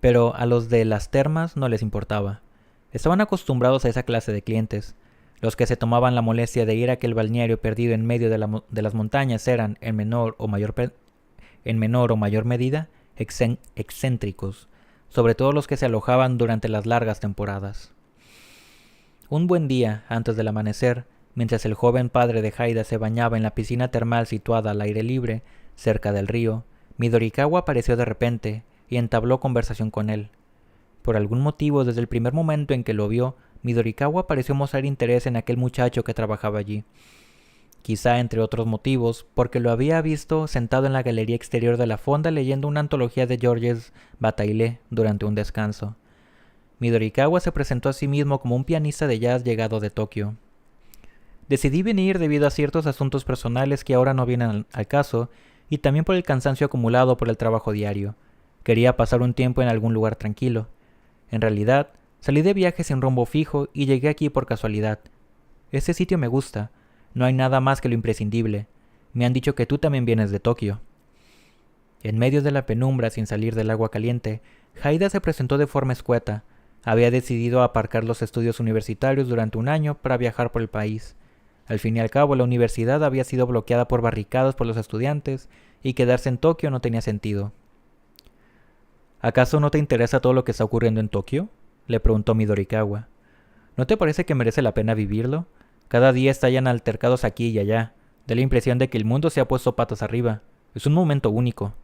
[SPEAKER 1] pero a los de las termas no les importaba. Estaban acostumbrados a esa clase de clientes. Los que se tomaban la molestia de ir a aquel balneario perdido en medio de las montañas eran, en menor o mayor medida, excéntricos, sobre todo los que se alojaban durante las largas temporadas. Un buen día, antes del amanecer, mientras el joven padre de Haida se bañaba en la piscina termal situada al aire libre, cerca del río, Midorikawa apareció de repente y entabló conversación con él. Por algún motivo, desde el primer momento en que lo vio, Midorikawa pareció mostrar interés en aquel muchacho que trabajaba allí. Quizá, entre otros motivos, porque lo había visto sentado en la galería exterior de la fonda leyendo una antología de Georges Bataille durante un descanso. Midorikawa se presentó a sí mismo como un pianista de jazz llegado de Tokio. Decidí venir debido a ciertos asuntos personales que ahora no vienen al caso, y también por el cansancio acumulado por el trabajo diario. Quería pasar un tiempo en algún lugar tranquilo. En realidad, salí de viaje sin rumbo fijo y llegué aquí por casualidad. Este sitio me gusta. No hay nada más que lo imprescindible. Me han dicho que tú también vienes de Tokio. En medio de la penumbra, sin salir del agua caliente, Haida se presentó de forma escueta. Había decidido aparcar los estudios universitarios durante un año para viajar por el país. Al fin y al cabo, la universidad había sido bloqueada por barricadas por los estudiantes, y quedarse en Tokio no tenía sentido. ¿Acaso no te interesa todo lo que está ocurriendo en Tokio?, le preguntó Midorikawa. ¿No te parece que merece la pena vivirlo? Cada día estallan altercados aquí y allá. Da la impresión de que el mundo se ha puesto patas arriba. Es un momento único.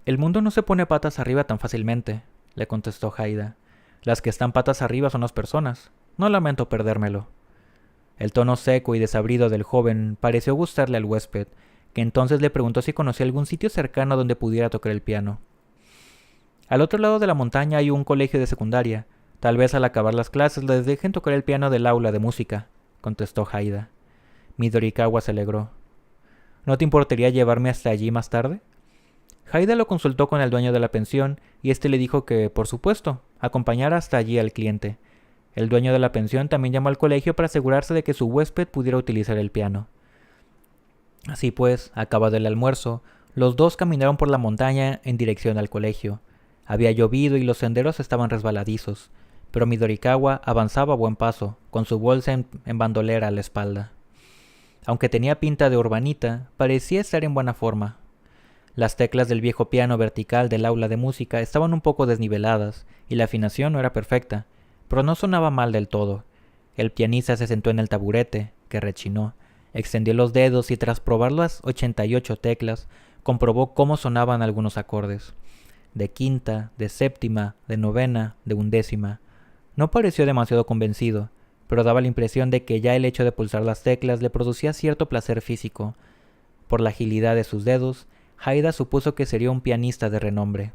[SPEAKER 1] El mundo no se pone patas arriba tan fácilmente, le contestó Haida. Las que están patas arriba son las personas. No lamento perdérmelo. El tono seco y desabrido del joven pareció gustarle al huésped, que entonces le preguntó si conocía algún sitio cercano donde pudiera tocar el piano. Al otro lado de la montaña hay un colegio de secundaria. Tal vez al acabar las clases les dejen tocar el piano del aula de música, contestó Haida. Midorikawa se alegró. ¿No te importaría llevarme hasta allí más tarde? Haida lo consultó con el dueño de la pensión y éste le dijo que, por supuesto, acompañara hasta allí al cliente. El dueño de la pensión también llamó al colegio para asegurarse de que su huésped pudiera utilizar el piano. Así pues, acabado el almuerzo, los dos caminaron por la montaña en dirección al colegio. Había llovido y los senderos estaban resbaladizos, pero Midorikawa avanzaba a buen paso, con su bolsa en bandolera a la espalda. Aunque tenía pinta de urbanita, parecía estar en buena forma. Las teclas del viejo piano vertical del aula de música estaban un poco desniveladas, y la afinación no era perfecta, pero no sonaba mal del todo. El pianista se sentó en el taburete, que rechinó, extendió los dedos y tras probar las 88 teclas, comprobó cómo sonaban algunos acordes. De quinta, de séptima, de novena, de undécima. No pareció demasiado convencido, pero daba la impresión de que ya el hecho de pulsar las teclas le producía cierto placer físico. Por la agilidad de sus dedos, Haida supuso que sería un pianista de renombre.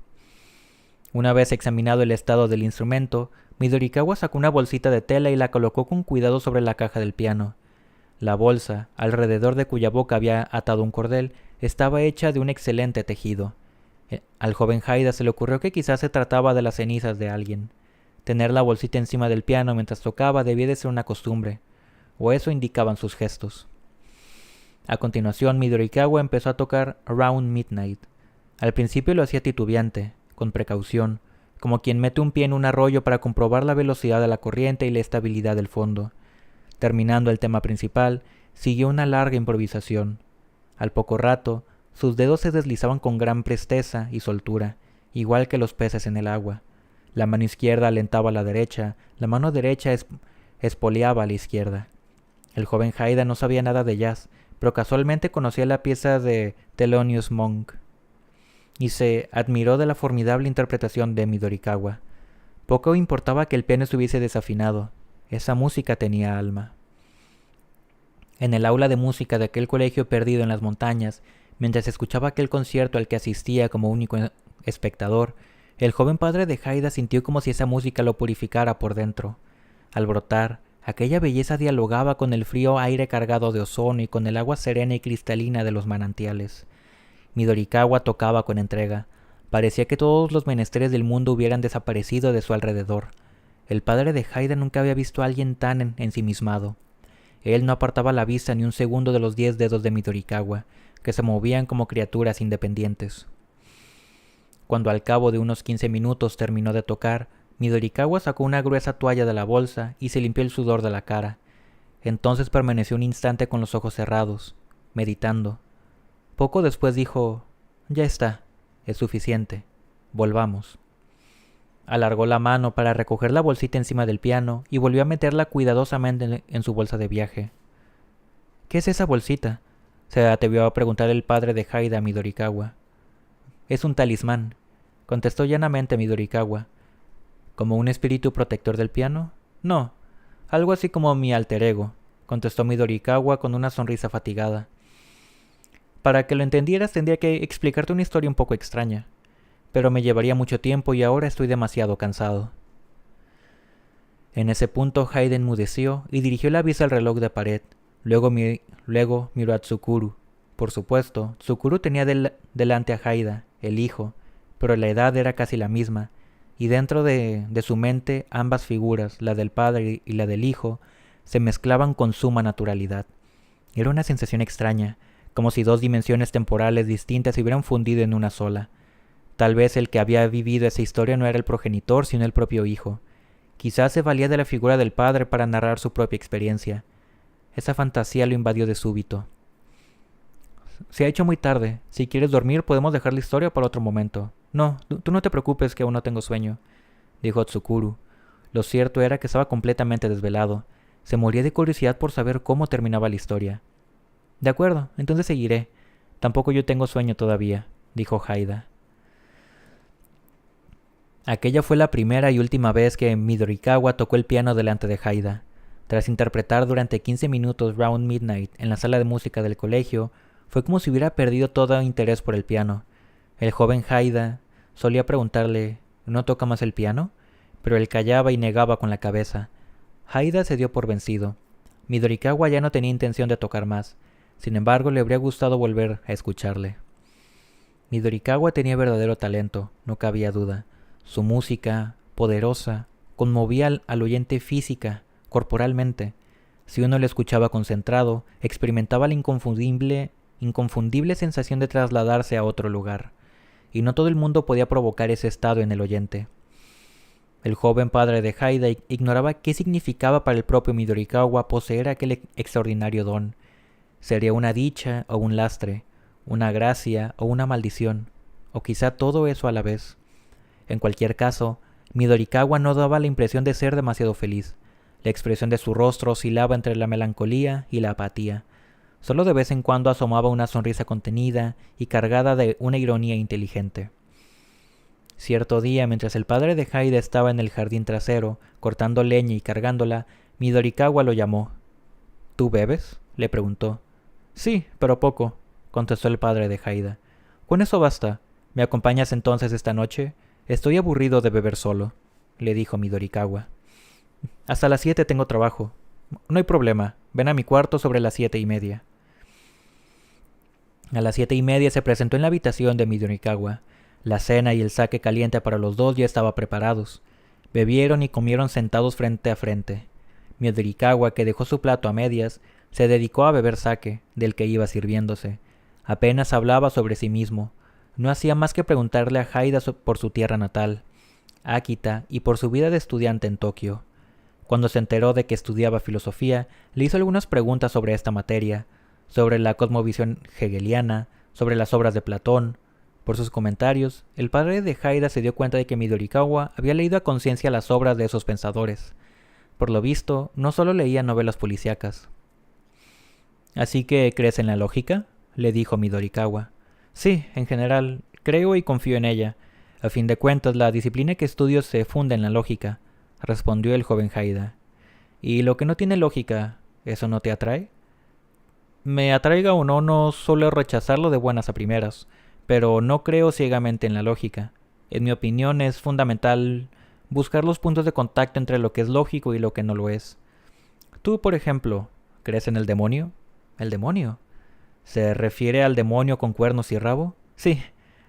[SPEAKER 1] Una vez examinado el estado del instrumento, Midorikawa sacó una bolsita de tela y la colocó con cuidado sobre la caja del piano. La bolsa, alrededor de cuya boca había atado un cordel, estaba hecha de un excelente tejido. Al joven Haida se le ocurrió que quizás se trataba de las cenizas de alguien. Tener la bolsita encima del piano mientras tocaba debía de ser una costumbre, o eso indicaban sus gestos. A continuación, Midorikawa empezó a tocar Around Midnight. Al principio lo hacía titubeante, con precaución, como quien mete un pie en un arroyo para comprobar la velocidad de la corriente y la estabilidad del fondo. Terminando el tema principal, siguió una larga improvisación. Al poco rato, sus dedos se deslizaban con gran presteza y soltura, igual que los peces en el agua. La mano izquierda alentaba a la derecha, la mano derecha espoleaba a la izquierda. El joven Haida no sabía nada de jazz, pero casualmente conocía la pieza de Thelonious Monk, y se admiró de la formidable interpretación de Midorikawa. Poco importaba que el piano estuviese desafinado, esa música tenía alma. En el aula de música de aquel colegio perdido en las montañas, mientras escuchaba aquel concierto al que asistía como único espectador, el joven padre de Haida sintió como si esa música lo purificara por dentro. Al brotar, aquella belleza dialogaba con el frío aire cargado de ozono y con el agua serena y cristalina de los manantiales. Midorikawa tocaba con entrega. Parecía que todos los menesteres del mundo hubieran desaparecido de su alrededor. El padre de Haida nunca había visto a alguien tan ensimismado. Él no apartaba la vista ni un segundo de los 10 dedos de Midorikawa, que se movían como criaturas independientes. Cuando al cabo de unos 15 minutos terminó de tocar, Midorikawa sacó una gruesa toalla de la bolsa y se limpió el sudor de la cara. Entonces permaneció un instante con los ojos cerrados, meditando. Poco después dijo: «Ya está, es suficiente. Volvamos». Alargó la mano para recoger la bolsita encima del piano y volvió a meterla cuidadosamente en su bolsa de viaje. «¿Qué es esa bolsita?», se atrevió a preguntar el padre de Haida a Midorikawa. «Es un talismán», contestó llanamente Midorikawa. «¿Como un espíritu protector del piano?» «No, algo así como mi alter ego», contestó Midorikawa con una sonrisa fatigada. «Para que lo entendieras tendría que explicarte una historia un poco extraña, pero me llevaría mucho tiempo y ahora estoy demasiado cansado». En ese punto Haida enmudeció y dirigió la vista al reloj de pared. Luego miró a Tsukuru. Por supuesto, Tsukuru tenía delante a Haida, el hijo, pero la edad era casi la misma, y dentro de su mente ambas figuras, la del padre y la del hijo, se mezclaban con suma naturalidad. Era una sensación extraña, como si dos dimensiones temporales distintas se hubieran fundido en una sola. Tal vez el que había vivido esa historia no era el progenitor, sino el propio hijo. Quizás se valía de la figura del padre para narrar su propia experiencia. Esa fantasía lo invadió de súbito. «Se ha hecho muy tarde. Si quieres dormir, podemos dejar la historia para otro momento». «No, tú no te preocupes que aún no tengo sueño», dijo Tsukuru. Lo cierto era que estaba completamente desvelado. Se moría de curiosidad por saber cómo terminaba la historia. «De acuerdo, entonces seguiré. Tampoco yo tengo sueño todavía», dijo Haida. Aquella fue la primera y última vez que Midorikawa tocó el piano delante de Haida. Tras interpretar durante 15 minutos Round Midnight en la sala de música del colegio, fue como si hubiera perdido todo interés por el piano. El joven Haida solía preguntarle: «¿No toca más el piano?», pero él callaba y negaba con la cabeza. Haida se dio por vencido. Midorikawa ya no tenía intención de tocar más. Sin embargo, le habría gustado volver a escucharle. Midorikawa tenía verdadero talento, no cabía duda. Su música, poderosa, conmovía al oyente física, corporalmente. Si uno le escuchaba concentrado, experimentaba la inconfundible sensación de trasladarse a otro lugar, y no todo el mundo podía provocar ese estado en el oyente. El joven padre de Haida ignoraba qué significaba para el propio Midorikawa poseer aquel extraordinario don. Sería una dicha o un lastre, una gracia o una maldición, o quizá todo eso a la vez. En cualquier caso, Midorikawa no daba la impresión de ser demasiado feliz. La expresión de su rostro oscilaba entre la melancolía y la apatía. Solo de vez en cuando asomaba una sonrisa contenida y cargada de una ironía inteligente. Cierto día, mientras el padre de Haida estaba en el jardín trasero, cortando leña y cargándola, Midorikawa lo llamó. «¿Tú bebes?», le preguntó. «Sí, pero poco», contestó el padre de Haida. «Con eso basta. ¿Me acompañas entonces esta noche? Estoy aburrido de beber solo», le dijo Midorikawa. «Hasta las 7 tengo trabajo». «No hay problema. Ven a mi cuarto sobre las 7:30». A las 7:30 se presentó en la habitación de Midorikawa. La cena y el sake caliente para los dos ya estaban preparados. Bebieron y comieron sentados frente a frente. Midorikawa, que dejó su plato a medias, se dedicó a beber sake, del que iba sirviéndose. Apenas hablaba sobre sí mismo. No hacía más que preguntarle a Haida por su tierra natal, Akita, y por su vida de estudiante en Tokio. Cuando se enteró de que estudiaba filosofía, le hizo algunas preguntas sobre esta materia, sobre la cosmovisión hegeliana, sobre las obras de Platón. Por sus comentarios, el padre de Haida se dio cuenta de que Midorikawa había leído a conciencia las obras de esos pensadores. Por lo visto, no solo leía novelas policíacas. «¿Así que crees en la lógica?», le dijo Midorikawa. «Sí, en general, creo y confío en ella. A fin de cuentas, la disciplina que estudio se funda en la lógica», respondió el joven Haida. «¿Y lo que no tiene lógica, eso no te atrae?». «Me atraiga o no, no suelo rechazarlo de buenas a primeras, pero no creo ciegamente en la lógica. En mi opinión es fundamental buscar los puntos de contacto entre lo que es lógico y lo que no lo es. Tú, por ejemplo, ¿crees en el demonio?». «¿El demonio? ¿Se refiere al demonio con cuernos y rabo?». «Sí,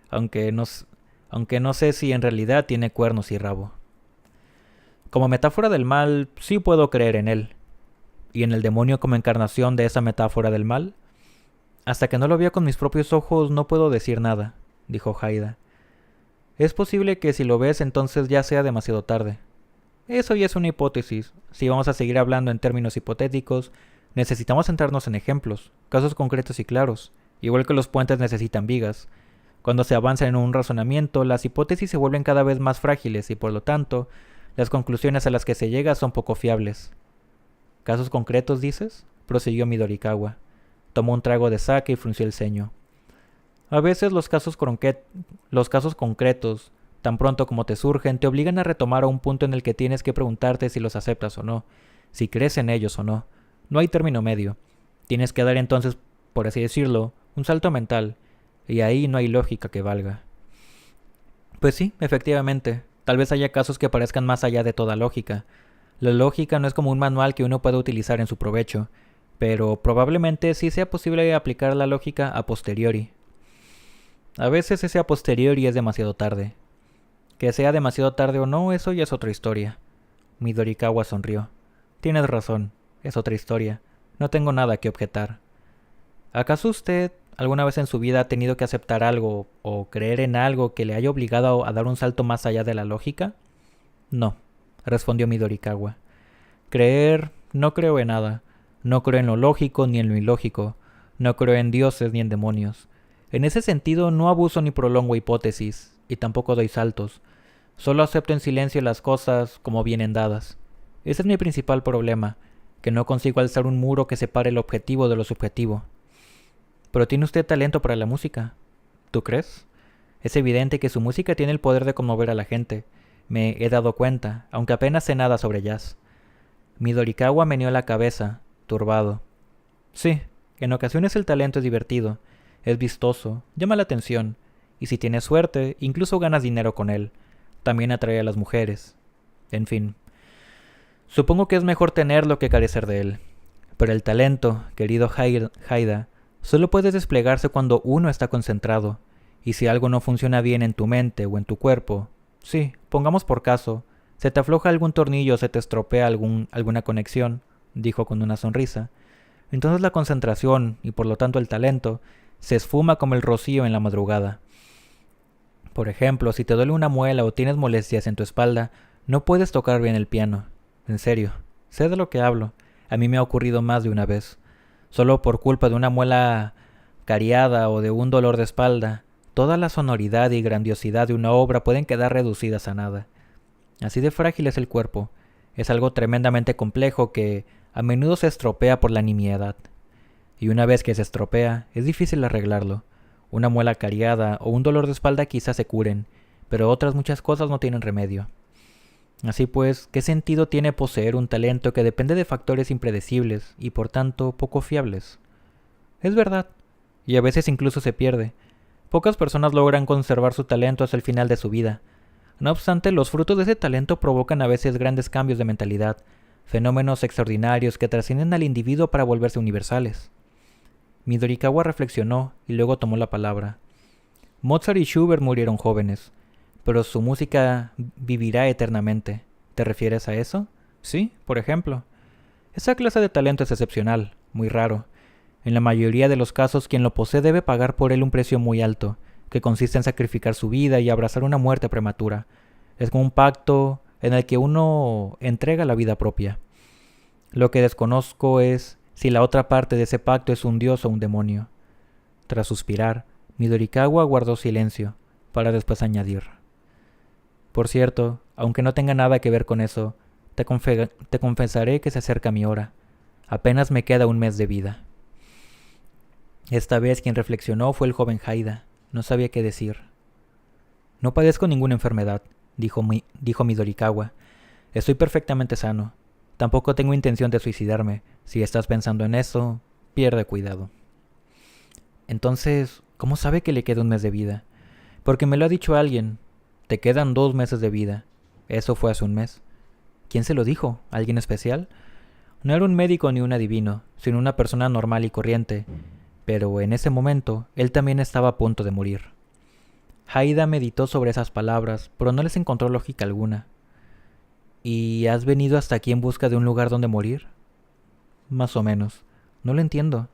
[SPEAKER 1] aunque no sé si en realidad tiene cuernos y rabo». «Como metáfora del mal, sí puedo creer en él». «¿Y en el demonio como encarnación de esa metáfora del mal?». «Hasta que no lo vea con mis propios ojos no puedo decir nada», dijo Haida. Es posible que si lo ves entonces ya sea demasiado tarde. Eso ya es una hipótesis. Si vamos a seguir hablando en términos hipotéticos, necesitamos centrarnos en ejemplos, casos concretos y claros, igual que los puentes necesitan vigas. Cuando se avanza en un razonamiento, las hipótesis se vuelven cada vez más frágiles y por lo tanto, las conclusiones a las que se llega son poco fiables. ¿Casos concretos, dices?, prosiguió Midorikawa. Tomó un trago de sake y frunció el ceño. A veces los casos concretos, tan pronto como te surgen, te obligan a retomar a un punto en el que tienes que preguntarte si los aceptas o no, si crees en ellos o no. No hay término medio. Tienes que dar entonces, por así decirlo, un salto mental, y ahí no hay lógica que valga. Pues sí, efectivamente, tal vez haya casos que parezcan más allá de toda lógica. La lógica no es como un manual que uno pueda utilizar en su provecho, pero probablemente sí sea posible aplicar la lógica a posteriori. A veces ese a posteriori es demasiado tarde. Que sea demasiado tarde o no, eso ya es otra historia. Midorikawa sonrió. Tienes razón, es otra historia. No tengo nada que objetar. ¿Acaso usted alguna vez en su vida ha tenido que aceptar algo o creer en algo que le haya obligado a dar un salto más allá de la lógica? No, respondió Midorikawa. Creer, no creo en nada. No creo en lo lógico ni en lo ilógico. No creo en dioses ni en demonios. En ese sentido no abuso ni prolongo hipótesis, y tampoco doy saltos. Solo acepto en silencio las cosas como vienen dadas. Ese es mi principal problema, que no consigo alzar un muro que separe el objetivo de lo subjetivo. Pero tiene usted talento para la música. ¿Tú crees? Es evidente que su música tiene el poder de conmover a la gente. Me he dado cuenta, aunque apenas sé nada sobre jazz. Midorikawa meneó la cabeza, turbado. Sí, en ocasiones el talento es divertido. Es vistoso, llama la atención, y si tienes suerte, incluso ganas dinero con él. También atrae a las mujeres. En fin. Supongo que es mejor tenerlo que carecer de él. Pero el talento, querido Haida, solo puede desplegarse cuando uno está concentrado. Y si algo no funciona bien en tu mente o en tu cuerpo, sí, pongamos por caso, se te afloja algún tornillo o se te estropea alguna conexión, dijo con una sonrisa, entonces la concentración, y por lo tanto el talento, se esfuma como el rocío en la madrugada. Por ejemplo, si te duele una muela o tienes molestias en tu espalda, no puedes tocar bien el piano. En serio, sé de lo que hablo. A mí me ha ocurrido más de una vez. Solo por culpa de una muela cariada o de un dolor de espalda, toda la sonoridad y grandiosidad de una obra pueden quedar reducidas a nada. Así de frágil es el cuerpo. Es algo tremendamente complejo que a menudo se estropea por la nimiedad. Y una vez que se estropea, es difícil arreglarlo. Una muela cariada o un dolor de espalda quizás se curen, pero otras muchas cosas no tienen remedio. Así pues, ¿qué sentido tiene poseer un talento que depende de factores impredecibles y por tanto poco fiables? Es verdad, y a veces incluso se pierde. Pocas personas logran conservar su talento hasta el final de su vida. No obstante, los frutos de ese talento provocan a veces grandes cambios de mentalidad, fenómenos extraordinarios que trascienden al individuo para volverse universales. Midorikawa reflexionó y luego tomó la palabra. Mozart y Schubert murieron jóvenes, pero su música vivirá eternamente. ¿Te refieres a eso? Sí, por ejemplo. Esa clase de talento es excepcional, muy raro. En la mayoría de los casos quien lo posee debe pagar por él un precio muy alto, que consiste en sacrificar su vida y abrazar una muerte prematura. Es como un pacto en el que uno entrega la vida propia. Lo que desconozco es si la otra parte de ese pacto es un dios o un demonio. Tras suspirar, Midorikawa guardó silencio, para después añadir. Por cierto, aunque no tenga nada que ver con eso, te confesaré que se acerca mi hora. Apenas me queda un mes de vida. Esta vez quien reflexionó fue el joven Haida. No sabía qué decir. No padezco ninguna enfermedad, dijo Midorikawa. Estoy perfectamente sano. Tampoco tengo intención de suicidarme. Si estás pensando en eso, pierde cuidado. Entonces, ¿cómo sabe que le queda un mes de vida? Porque me lo ha dicho alguien. Te quedan 2 meses de vida. Eso fue hace un mes. ¿Quién se lo dijo? ¿Alguien especial? No era un médico ni un adivino, sino una persona normal y corriente. Pero en ese momento, él también estaba a punto de morir. Haida meditó sobre esas palabras, pero no les encontró lógica alguna. ¿Y has venido hasta aquí en busca de un lugar donde morir? Más o menos. No lo entiendo.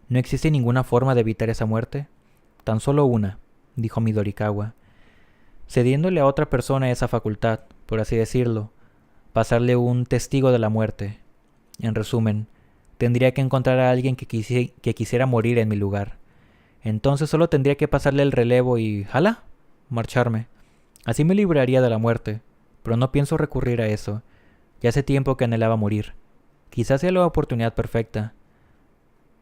[SPEAKER 1] ¿No existe ninguna forma de evitar esa muerte? Tan solo una, dijo Midorikawa. cediéndole a otra persona esa facultad, por así decirlo, pasarle un testigo de la muerte. En resumen, tendría que encontrar a alguien que quisiera morir en mi lugar. Entonces solo tendría que pasarle el relevo y ¡hala! Marcharme. Así me libraría de la muerte, pero no pienso recurrir a eso. Ya hace tiempo que anhelaba morir. Quizás sea la oportunidad perfecta.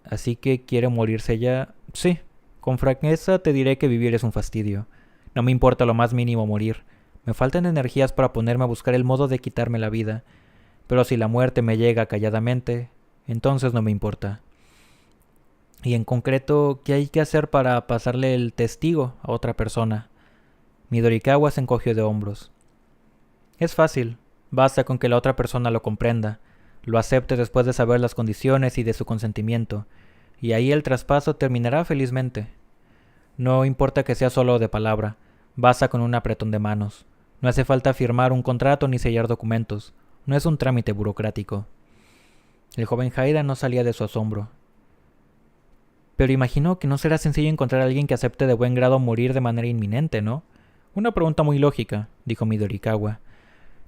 [SPEAKER 1] Así que quiere morirse ya. Sí, con franqueza te diré que vivir es un fastidio. No me importa lo más mínimo morir. Me faltan energías para ponerme a buscar el modo de quitarme la vida. Pero si la muerte me llega calladamente, entonces no me importa. Y en concreto, ¿qué hay que hacer para pasarle el testigo a otra persona? Midorikawa se encogió de hombros. Es fácil. Basta con que la otra persona lo comprenda, lo acepte después de saber las condiciones y de su consentimiento, y ahí el traspaso terminará felizmente. No importa que sea solo de palabra, basta con un apretón de manos. No hace falta firmar un contrato ni sellar documentos. No es un trámite burocrático. El joven Haida no salía de su asombro. Pero imaginó que no será sencillo encontrar a alguien que acepte de buen grado morir de manera inminente, ¿no? Una pregunta muy lógica, dijo Midorikawa.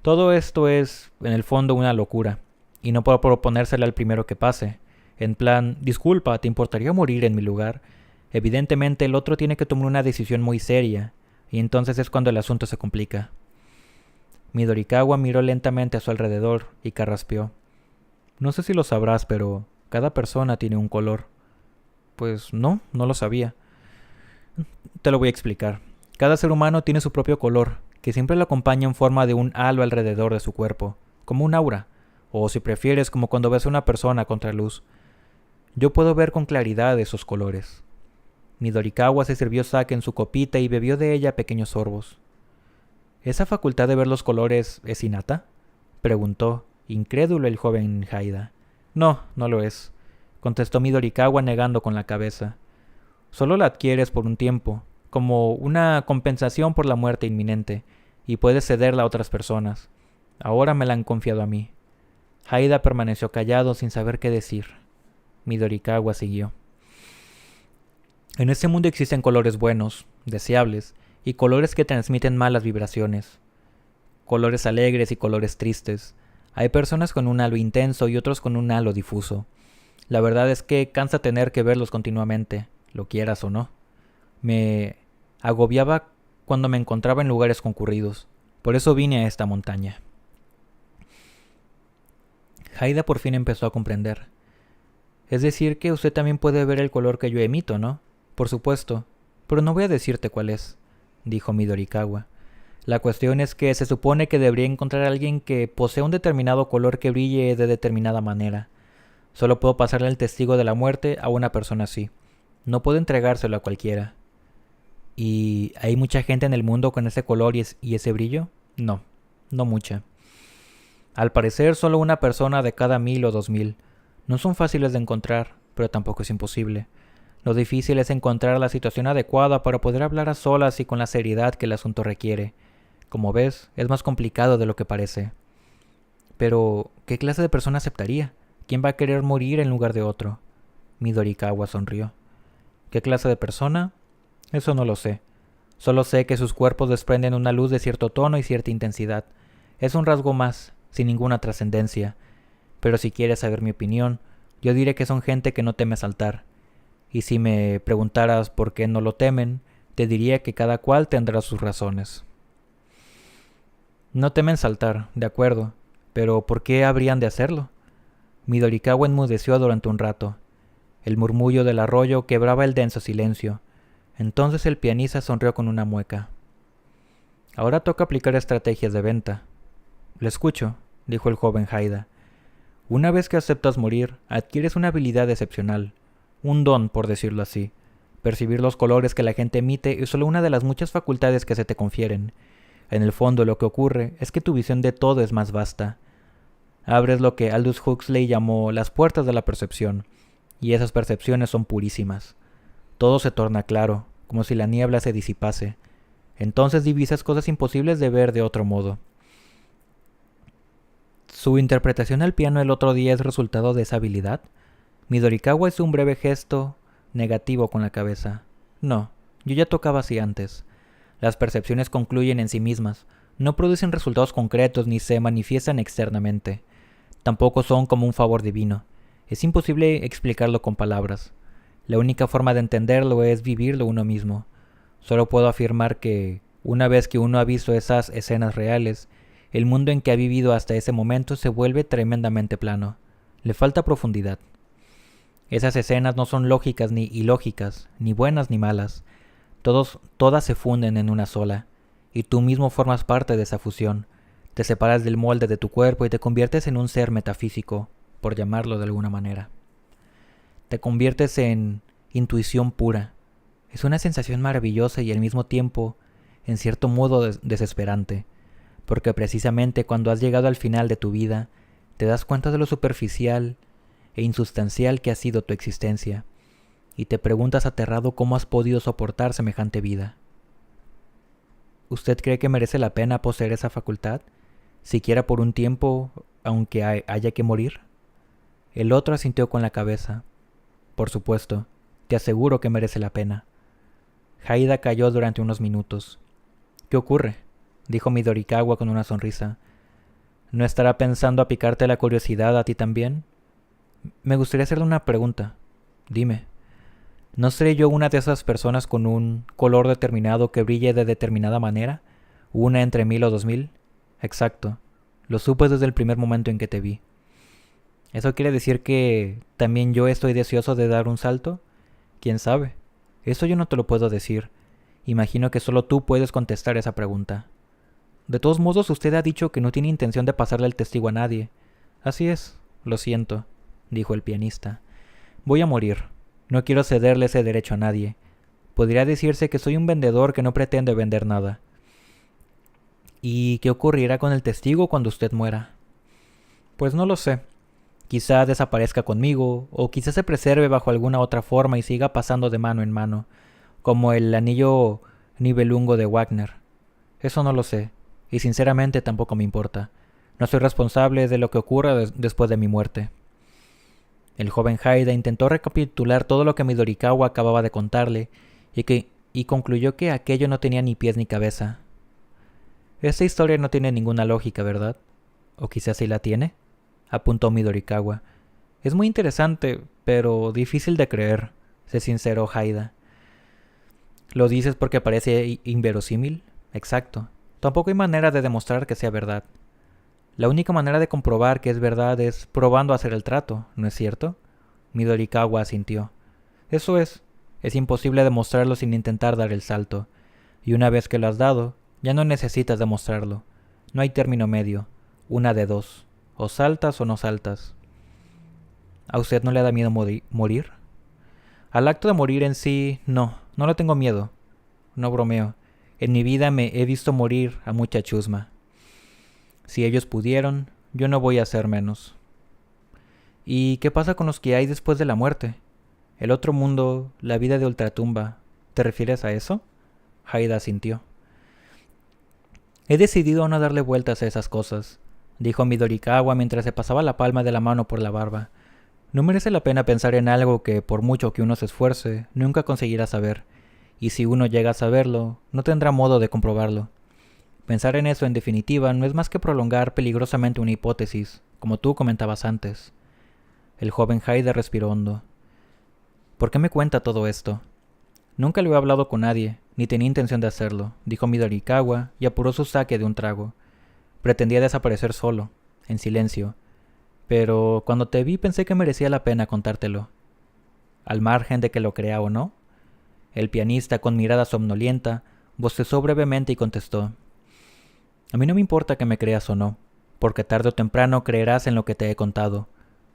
[SPEAKER 1] Todo esto es, en el fondo, una locura, y no puedo proponérsela al primero que pase. En plan, disculpa, ¿te importaría morir en mi lugar? Evidentemente el otro tiene que tomar una decisión muy seria, y entonces es cuando el asunto se complica. Midorikawa miró lentamente a su alrededor y carraspeó. No sé si lo sabrás, pero cada persona tiene un color. Pues no lo sabía. Te lo voy a explicar. Cada ser humano tiene su propio color, que siempre lo acompaña en forma de un halo alrededor de su cuerpo, como un aura, o si prefieres, como cuando ves a una persona contra luz. Yo puedo ver con claridad esos colores. Midorikawa se sirvió sake en su copita y bebió de ella pequeños sorbos. ¿Esa facultad de ver los colores es innata?, preguntó, incrédulo el joven Haida. No lo es, contestó Midorikawa negando con la cabeza. Solo la adquieres por un tiempo, como una compensación por la muerte inminente, y puedes cederla a otras personas. Ahora me la han confiado a mí. Haida permaneció callado sin saber qué decir. Midorikawa siguió. En este mundo existen colores buenos, deseables, y colores que transmiten malas vibraciones. Colores alegres y colores tristes. Hay personas con un halo intenso y otros con un halo difuso. La verdad es que cansa tener que verlos continuamente, lo quieras o no. Me agobiaba cuando me encontraba en lugares concurridos. Por eso vine a esta montaña. Haida por fin empezó a comprender. Es decir, que usted también puede ver el color que yo emito, ¿no? Por supuesto, pero no voy a decirte cuál es, dijo Midorikawa. La cuestión es que se supone que debería encontrar a alguien que posea un determinado color que brille de determinada manera. Solo puedo pasarle el testigo de la muerte a una persona así. No puedo entregárselo a cualquiera. ¿Y hay mucha gente en el mundo con ese color y ese brillo? No mucha. Al parecer solo una persona de cada 1000 o 2000. No son fáciles de encontrar, pero tampoco es imposible. Lo difícil es encontrar la situación adecuada para poder hablar a solas y con la seriedad que el asunto requiere. Como ves, es más complicado de lo que parece. Pero, ¿qué clase de persona aceptaría? ¿Quién va a querer morir en lugar de otro? Midorikawa sonrió. ¿Qué clase de persona? Eso no lo sé. Solo sé que sus cuerpos desprenden una luz de cierto tono y cierta intensidad. Es un rasgo más, sin ninguna trascendencia. Pero si quieres saber mi opinión, yo diré que son gente que no teme saltar. Y si me preguntaras por qué no lo temen, te diría que cada cual tendrá sus razones. No temen saltar, de acuerdo, pero ¿por qué habrían de hacerlo? Midorikawa enmudeció durante un rato. El murmullo del arroyo quebraba el denso silencio. Entonces el pianista sonrió con una mueca. Ahora toca aplicar estrategias de venta. Le escucho, dijo el joven Haida. Una vez que aceptas morir, adquieres una habilidad excepcional. Un don, por decirlo así. Percibir los colores que la gente emite es solo una de las muchas facultades que se te confieren. En el fondo lo que ocurre es que tu visión de todo es más vasta. Abres lo que Aldous Huxley llamó las puertas de la percepción, y esas percepciones son purísimas. Todo se torna claro, como si la niebla se disipase. Entonces divisas cosas imposibles de ver de otro modo. ¿Su interpretación al piano el otro día es resultado de esa habilidad? Midorikawa hizo un breve gesto negativo con la cabeza. No, yo ya tocaba así antes. Las percepciones concluyen en sí mismas, no producen resultados concretos ni se manifiestan externamente. Tampoco son como un favor divino. Es imposible explicarlo con palabras. La única forma de entenderlo es vivirlo uno mismo. Solo puedo afirmar que, una vez que uno ha visto esas escenas reales, el mundo en que ha vivido hasta ese momento se vuelve tremendamente plano. Le falta profundidad. Esas escenas no son lógicas ni ilógicas, ni buenas ni malas. Todas se funden en una sola, y tú mismo formas parte de esa fusión. Te separas del molde de tu cuerpo y te conviertes en un ser metafísico, por llamarlo de alguna manera. Te conviertes en intuición pura. Es una sensación maravillosa y al mismo tiempo, en cierto modo, desesperante, porque precisamente cuando has llegado al final de tu vida, te das cuenta de lo superficial e insustancial que ha sido tu existencia, y te preguntas aterrado cómo has podido soportar semejante vida. ¿Usted cree que merece la pena poseer esa facultad, siquiera por un tiempo, aunque haya que morir? El otro asintió con la cabeza. Por supuesto, te aseguro que merece la pena. Haida calló durante unos minutos. ¿Qué ocurre?, dijo Midorikawa con una sonrisa. ¿No estará pensando a picarte la curiosidad a ti también? Me gustaría hacerle una pregunta. Dime. ¿No seré yo una de esas personas con un color determinado que brille de determinada manera? ¿Una entre 1000 o 2000? Exacto. Lo supe desde el primer momento en que te vi. ¿Eso quiere decir que también yo estoy deseoso de dar un salto? ¿Quién sabe? Eso yo no te lo puedo decir. Imagino que solo tú puedes contestar esa pregunta. De todos modos, usted ha dicho que no tiene intención de pasarle el testigo a nadie. Así es, lo siento, dijo el pianista. Voy a morir. No quiero cederle ese derecho a nadie. Podría decirse que soy un vendedor que no pretende vender nada. ¿Y qué ocurrirá con el testigo cuando usted muera? Pues no lo sé. Quizá desaparezca conmigo, o quizá se preserve bajo alguna otra forma y siga pasando de mano en mano, como el anillo Nibelungo de Wagner. Eso no lo sé, y sinceramente tampoco me importa. No soy responsable de lo que ocurra después de mi muerte. El joven Haida intentó recapitular todo lo que Midorikawa acababa de contarle, y concluyó que aquello no tenía ni pies ni cabeza. Esta historia no tiene ninguna lógica, ¿verdad? ¿O quizás sí la tiene?, apuntó Midorikawa. Es muy interesante, pero difícil de creer, se sinceró Haida. ¿Lo dices porque parece inverosímil? Exacto. Tampoco hay manera de demostrar que sea verdad. La única manera de comprobar que es verdad es probando hacer el trato, ¿no es cierto? Midorikawa asintió. Eso es. Es imposible demostrarlo sin intentar dar el salto. Y una vez que lo has dado, ya no necesitas demostrarlo. No hay término medio. Una de dos. O saltas o no saltas. ¿A usted no le da miedo morir? Al acto de morir en sí, no le tengo miedo. No bromeo. En mi vida me he visto morir a mucha chusma. Si ellos pudieron, yo no voy a hacer menos. ¿Y qué pasa con los que hay después de la muerte? El otro mundo, la vida de ultratumba. ¿Te refieres a eso? Haida asintió. He decidido no darle vueltas a esas cosas, dijo Midorikawa mientras se pasaba la palma de la mano por la barba. No merece la pena pensar en algo que, por mucho que uno se esfuerce, nunca conseguirá saber, y si uno llega a saberlo, no tendrá modo de comprobarlo. Pensar en eso, en definitiva, no es más que prolongar peligrosamente una hipótesis, como tú comentabas antes. El joven Haida respiró hondo. ¿Por qué me cuenta todo esto? Nunca lo he hablado con nadie, ni tenía intención de hacerlo, dijo Midorikawa y apuró su sake de un trago. Pretendía desaparecer solo, en silencio, pero cuando te vi pensé que merecía la pena contártelo. Al margen de que lo crea o no. El pianista, con mirada somnolienta, bostezó brevemente y contestó. A mí no me importa que me creas o no, porque tarde o temprano creerás en lo que te he contado.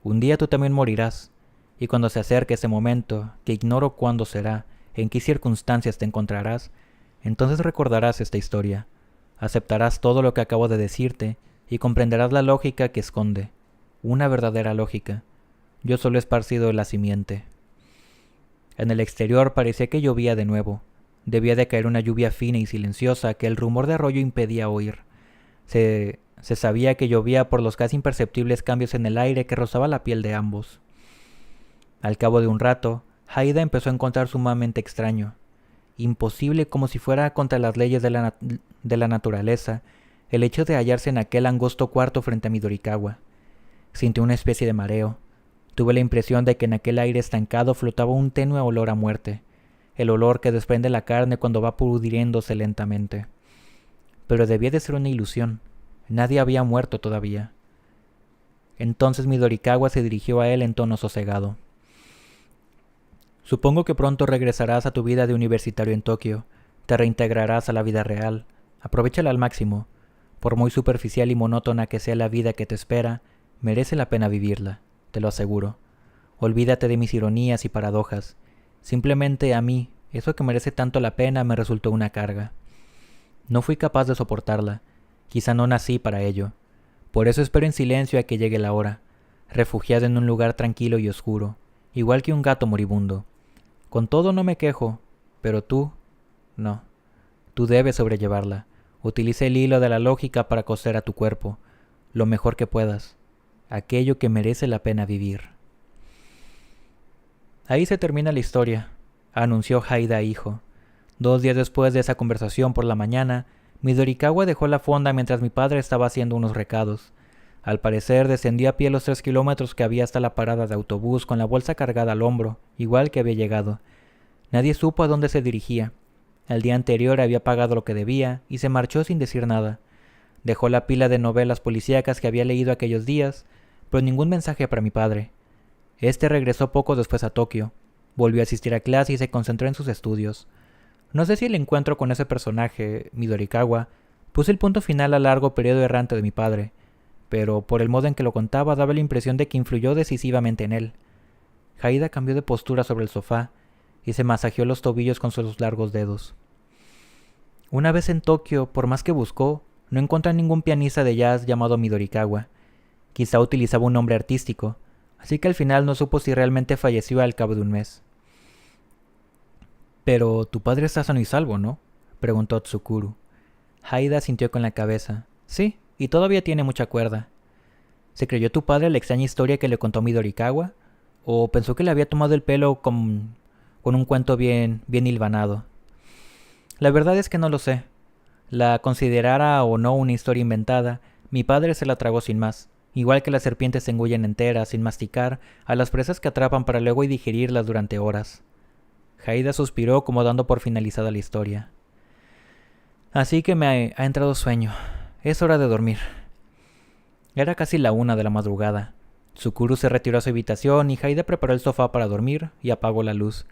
[SPEAKER 1] Un día tú también morirás, y cuando se acerque ese momento, que ignoro cuándo será, en qué circunstancias te encontrarás, entonces recordarás esta historia. Aceptarás todo lo que acabo de decirte y comprenderás la lógica que esconde. Una verdadera lógica. Yo solo he esparcido la simiente. En el exterior parecía que llovía de nuevo. Debía de caer una lluvia fina y silenciosa que el rumor de arroyo impedía oír. Se sabía que llovía por los casi imperceptibles cambios en el aire que rozaba la piel de ambos. Al cabo de un rato, Haida empezó a encontrar sumamente extraño. imposible como si fuera contra las leyes de la naturaleza, el hecho de hallarse en aquel angosto cuarto frente a Midorikawa. Sentí una especie de mareo. Tuve la impresión de que en aquel aire estancado flotaba un tenue olor a muerte, el olor que desprende la carne cuando va pudriéndose lentamente. Pero debía de ser una ilusión. Nadie había muerto todavía. Entonces Midorikawa se dirigió a él en tono sosegado. Supongo que pronto regresarás a tu vida de universitario en Tokio. Te reintegrarás a la vida real. Aprovéchala al máximo. Por muy superficial y monótona que sea la vida que te espera, merece la pena vivirla, te lo aseguro. Olvídate de mis ironías y paradojas. Simplemente a mí, eso que merece tanto la pena me resultó una carga. No fui capaz de soportarla. Quizá no nací para ello. Por eso espero en silencio a que llegue la hora, refugiado en un lugar tranquilo y oscuro, igual que un gato moribundo. Con todo no me quejo, pero tú, no. Tú debes sobrellevarla. Utiliza el hilo de la lógica para coser a tu cuerpo, lo mejor que puedas, aquello que merece la pena vivir. Ahí se termina la historia, anunció Haida hijo. 2 días después de esa conversación por la mañana, Midorikawa dejó la fonda mientras mi padre estaba haciendo unos recados. Al parecer descendió a pie los 3 kilómetros que había hasta la parada de autobús con la bolsa cargada al hombro, igual que había llegado. Nadie supo a dónde se dirigía. El día anterior había pagado lo que debía y se marchó sin decir nada. Dejó la pila de novelas policíacas que había leído aquellos días, pero ningún mensaje para mi padre. Este regresó poco después a Tokio. Volvió a asistir a clase y se concentró en sus estudios. No sé si el encuentro con ese personaje, Midorikawa, puso el punto final al largo periodo errante de mi padre, pero por el modo en que lo contaba daba la impresión de que influyó decisivamente en él. Haida cambió de postura sobre el sofá y se masajeó los tobillos con sus largos dedos. Una vez en Tokio, por más que buscó, no encontró ningún pianista de jazz llamado Midorikawa. Quizá utilizaba un nombre artístico, así que al final no supo si realmente falleció al cabo de un mes. «Pero tu padre está sano y salvo, ¿no?», preguntó Tsukuru. Haida asintió con la cabeza. «Sí, y todavía tiene mucha cuerda». ¿Se creyó tu padre la extraña historia que le contó Midorikawa? ¿O pensó que le había tomado el pelo con un cuento bien hilvanado? La verdad es que no lo sé. La considerara o no una historia inventada, mi padre se la tragó sin más, igual que las serpientes se engullen enteras, sin masticar, a las presas que atrapan para luego digerirlas durante horas. Haida suspiró como dando por finalizada la historia. Así que me ha entrado sueño. Es hora de dormir. Era casi la 1 de la madrugada. Tsukuru se retiró a su habitación y Haida preparó el sofá para dormir y apagó la luz.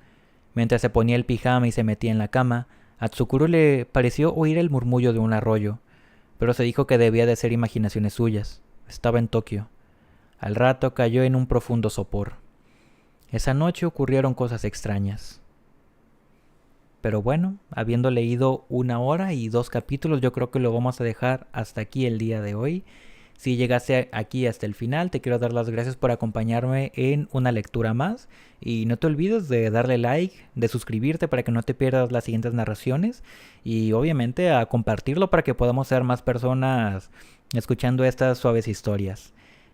[SPEAKER 1] Mientras se ponía el pijama y se metía en la cama, a Tsukuru le pareció oír el murmullo de un arroyo, pero se dijo que debía de ser imaginaciones suyas. Estaba en Tokio. Al rato cayó en un profundo sopor. Esa noche ocurrieron cosas extrañas. Pero bueno, habiendo leído 1 hora y 2 capítulos, yo creo que lo vamos a dejar hasta aquí el día de hoy. Si llegaste aquí hasta el final, te quiero dar las gracias por acompañarme en una lectura más. Y no te olvides de darle like, de suscribirte para que no te pierdas las siguientes narraciones. Y obviamente a compartirlo para que podamos ser más personas escuchando estas suaves historias.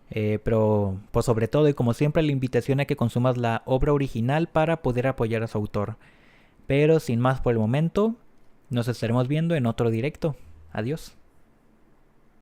[SPEAKER 1] Pero por sobre todo y como siempre la invitación a que consumas la obra original para poder apoyar a su autor. Pero sin más por el momento, nos estaremos viendo en otro directo. Adiós.